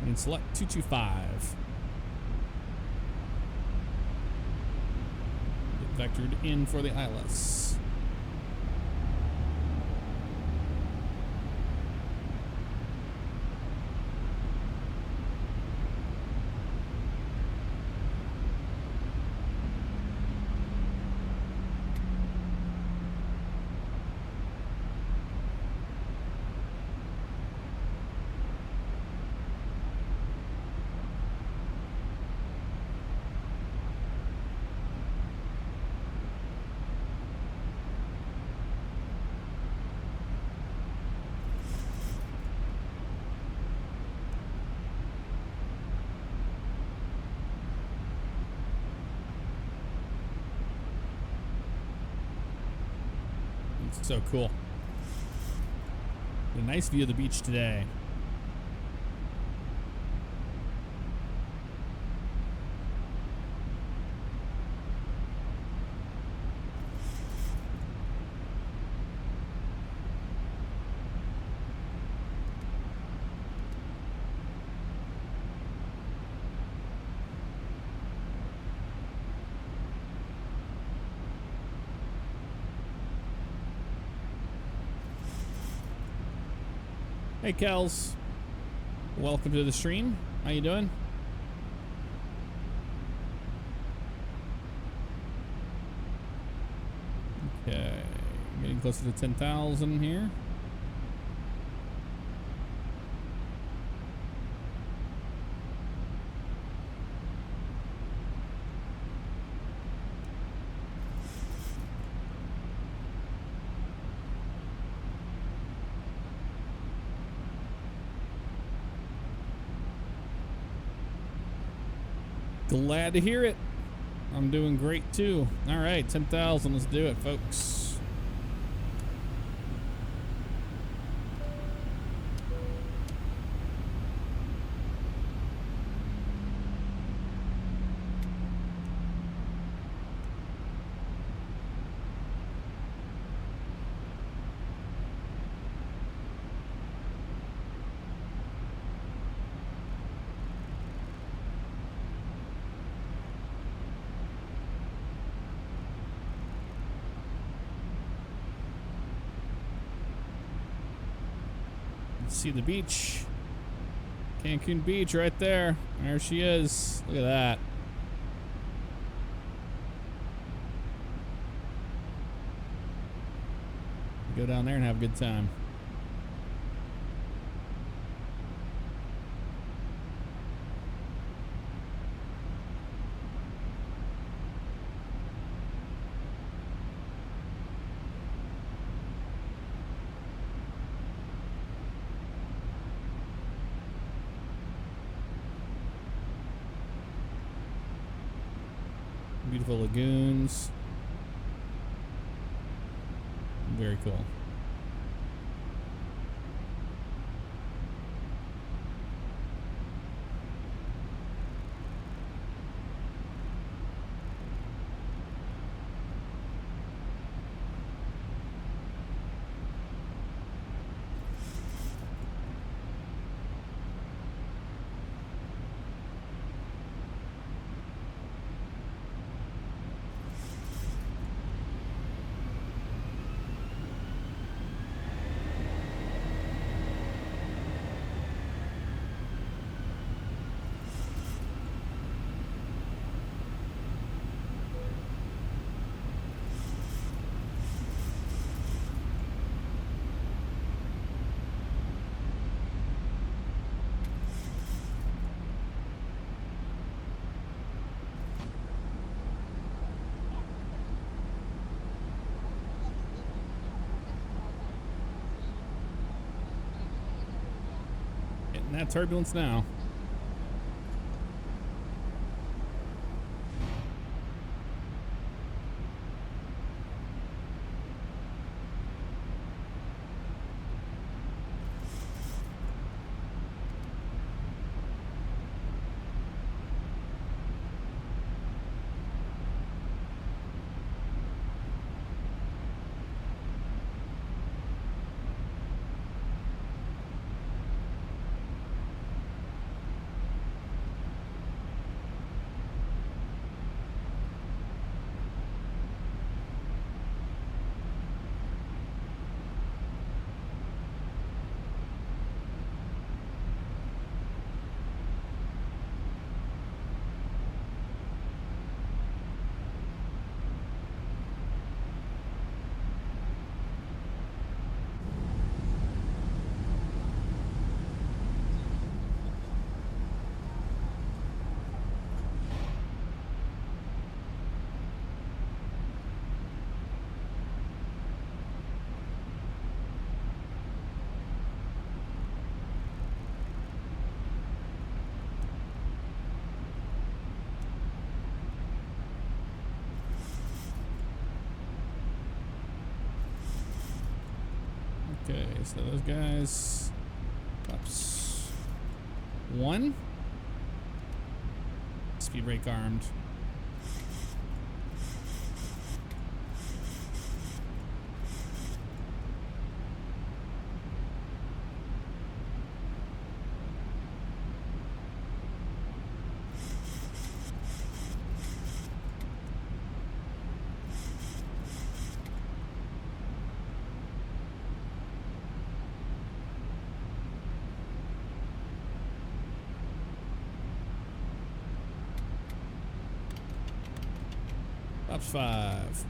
And select 225. Get vectored in for the ILS. It's so cool. A nice view of the beach today. Hey, Kels. Welcome to the stream. How you doing? Okay. Getting closer to 10,000 here. Glad to hear it. I'm doing great too. All right, 10,000. Let's do it, folks. see the beach. Cancun Beach right there. There she is. Look at that. Go down there and have a good time. Beautiful lagoons. Very cool. Getting that turbulence now. Okay, so those guys. Oops. 1. Speed brake armed. Ups 5.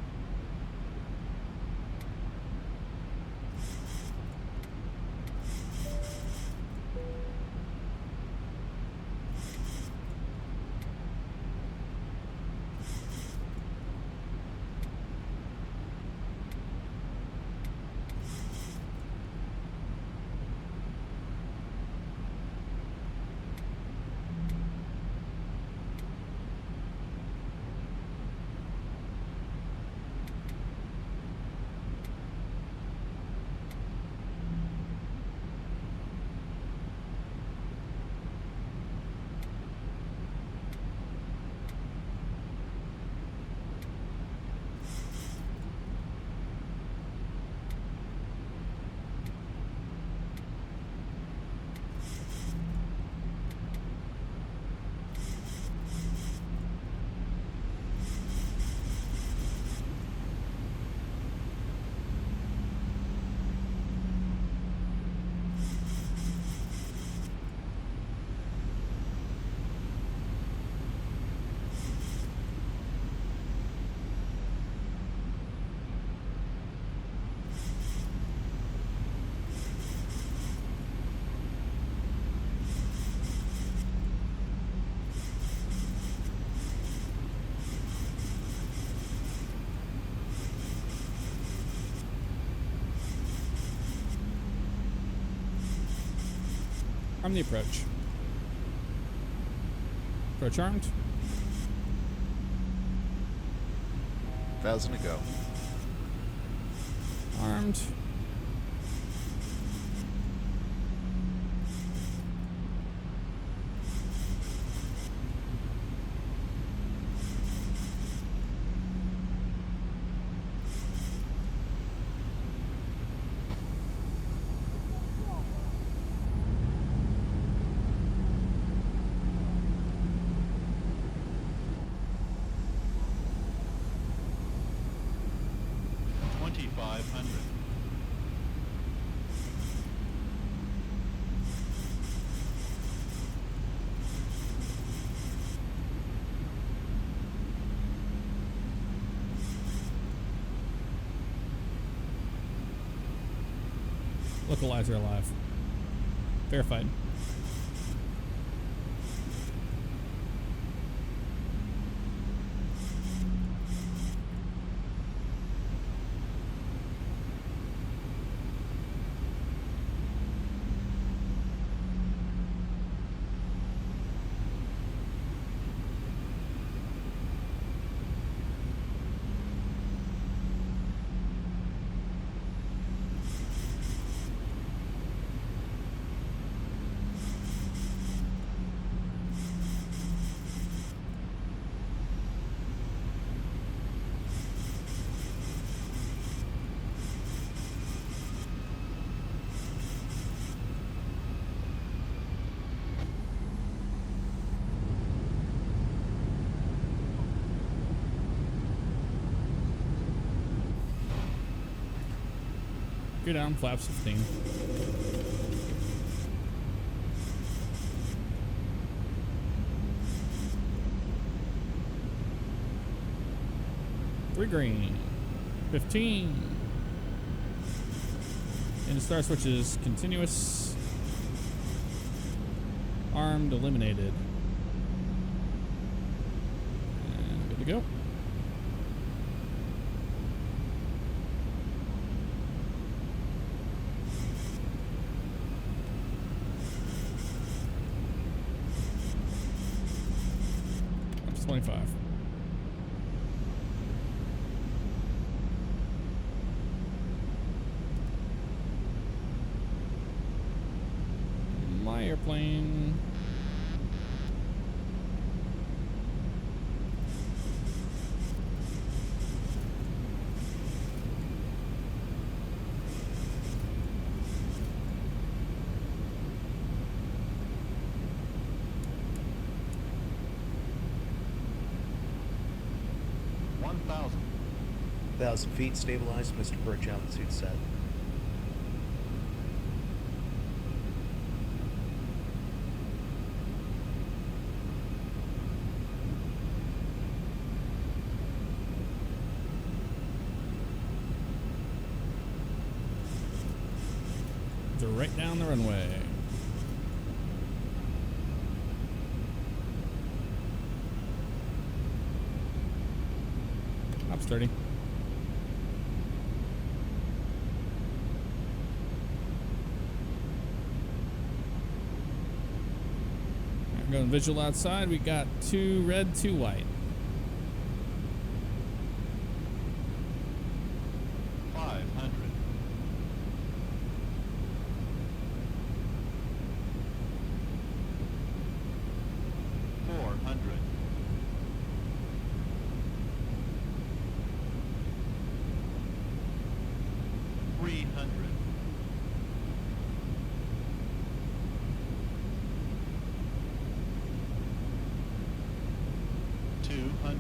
Arm the approach. Approach armed. 1,000 to go. Armed. Localizer alive. Verified. Gear down, flaps 15. Three green. 15. And the star switch is continuous. Armed, eliminated. And good to go. Up to 25. My airplane. Thousand feet, stabilized, Mr. Birch, altitude set. Right down the runway. Up sturdy. Going visual outside. We got 2 red, 2 white. 500. 400. 300. 200.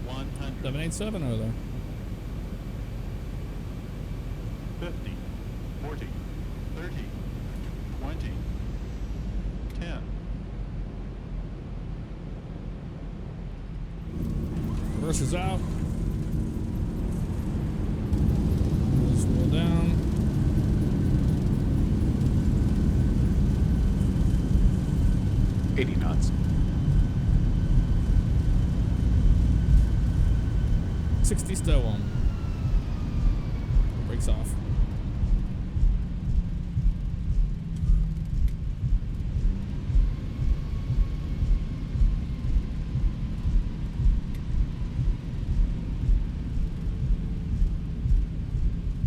100. 787 over there. 50, 40, 30, 20, 10. Reverse is out. Let's roll down. 60 stow them. Brakes off.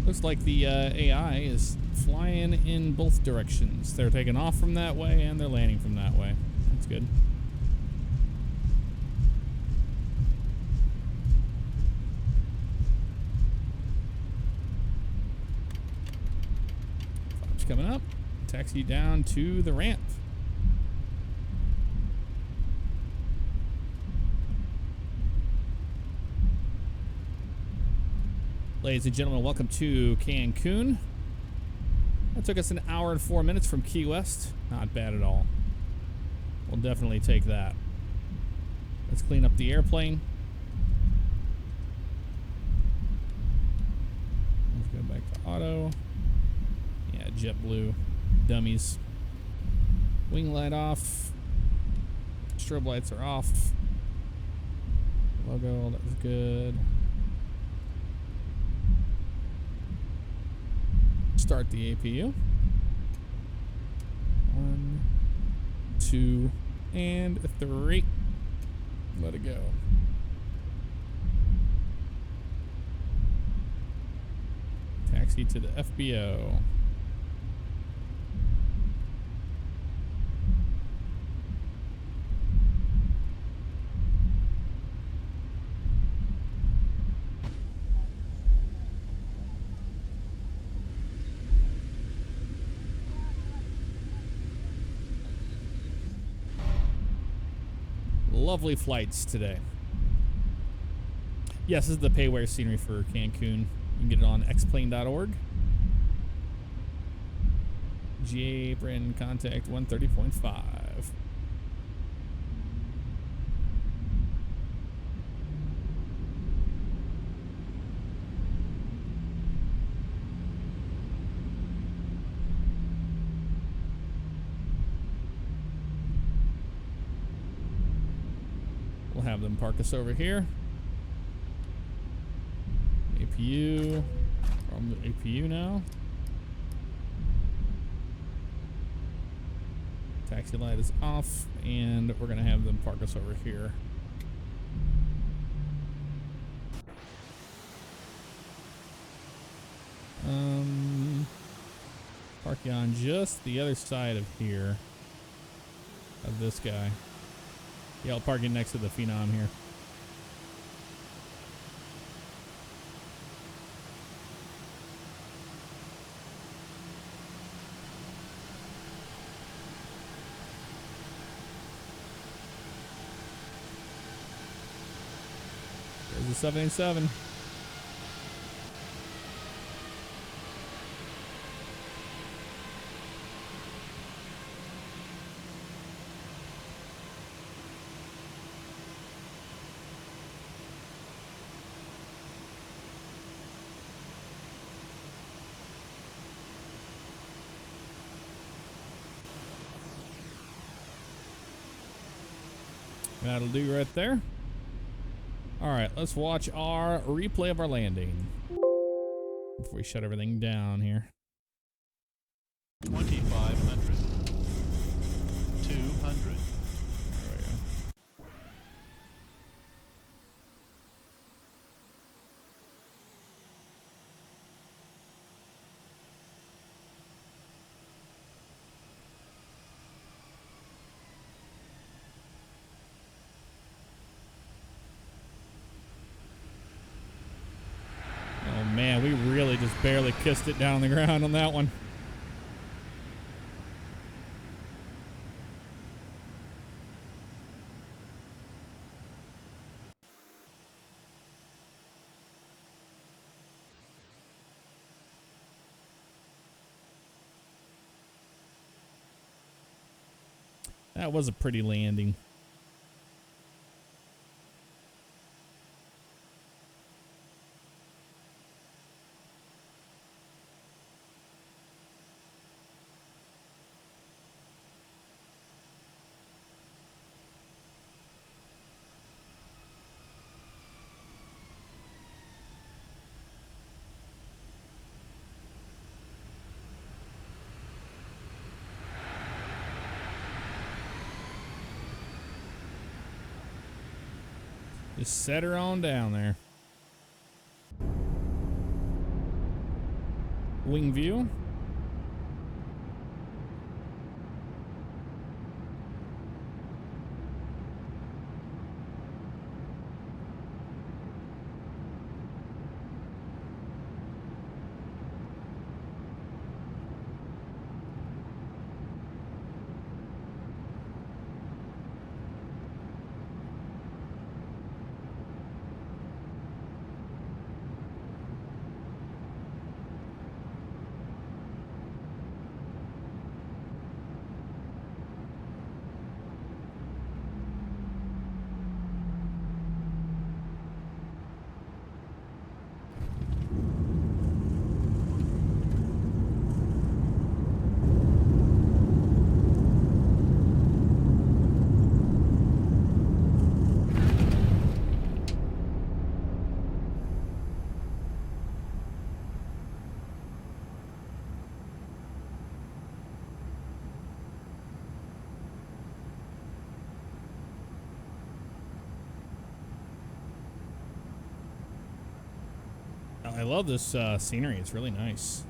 Looks like the AI is flying in both directions. They're taking off from that way and they're landing from that way. That's good. Flaps coming up. Taxi down to the ramp. Ladies and gentlemen, welcome to Cancun. That took us an hour and 4 minutes from Key West. Not bad at all. We'll definitely take that. Let's clean up the airplane. Let's go back to auto. Yeah, JetBlue. Dummies. Wing light off. Strobe lights are off. Logo, that was good. Start the APU. 1, 2, and 3. Let it go. Taxi to the FBO. Lovely flights today. Yes, this is the payware scenery for Cancun. You can get it on xplane.org. GA brand contact 130.5. We'll have them park us over here. APU. From the APU now. Taxi light is off, and we're gonna have them park us over here. Park you on just the other side of here. Of this guy. Yeah, I'll park it next to the Phenom here. There's the 787. That'll do right there. All right, let's watch our replay of our landing before we shut everything down here. 2,500. 200. There we go. Oh man, we really just barely kissed it down on the ground on that one. That was a pretty landing. Just set her on down there. Wing view. I love this scenery. It's really nice.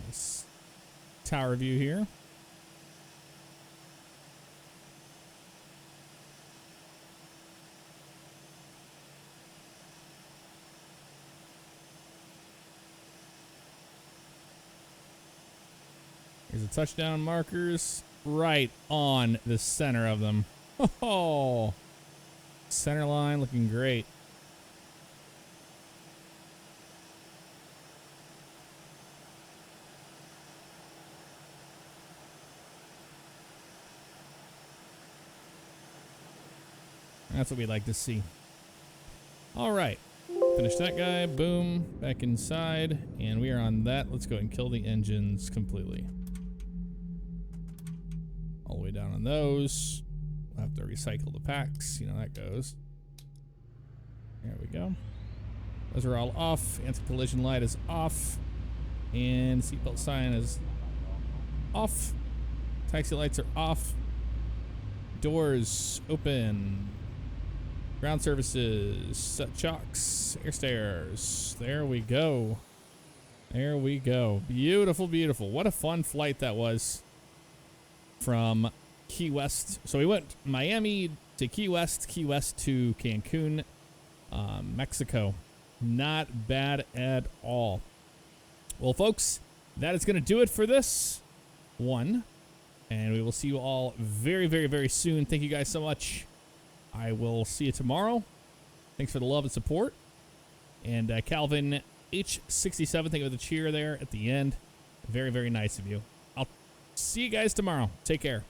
Nice tower view here. Here's the touchdown markers right on the center of them. Oh, center line looking great. That's what we like to see. All right. Finish that guy. Boom. Back inside. And we are on that. Let's go and kill the engines completely. All the way down on those. We'll have to recycle the packs. You know how that goes. There we go. Those are all off. Anti-collision light is off. And seatbelt sign is off. Taxi lights are off. Doors open. Ground services, set chocks, air stairs. There we go. There we go. Beautiful, beautiful. What a fun flight that was from Key West. So we went Miami to Key West to Cancun, Mexico. Not bad at all. Well, folks, that is going to do it for this one. And we will see you all very, very, very soon. Thank you guys so much. I will see you tomorrow. Thanks for the love and support. And Calvin H67, thank you for the cheer there at the end. Very, very nice of you. I'll see you guys tomorrow. Take care.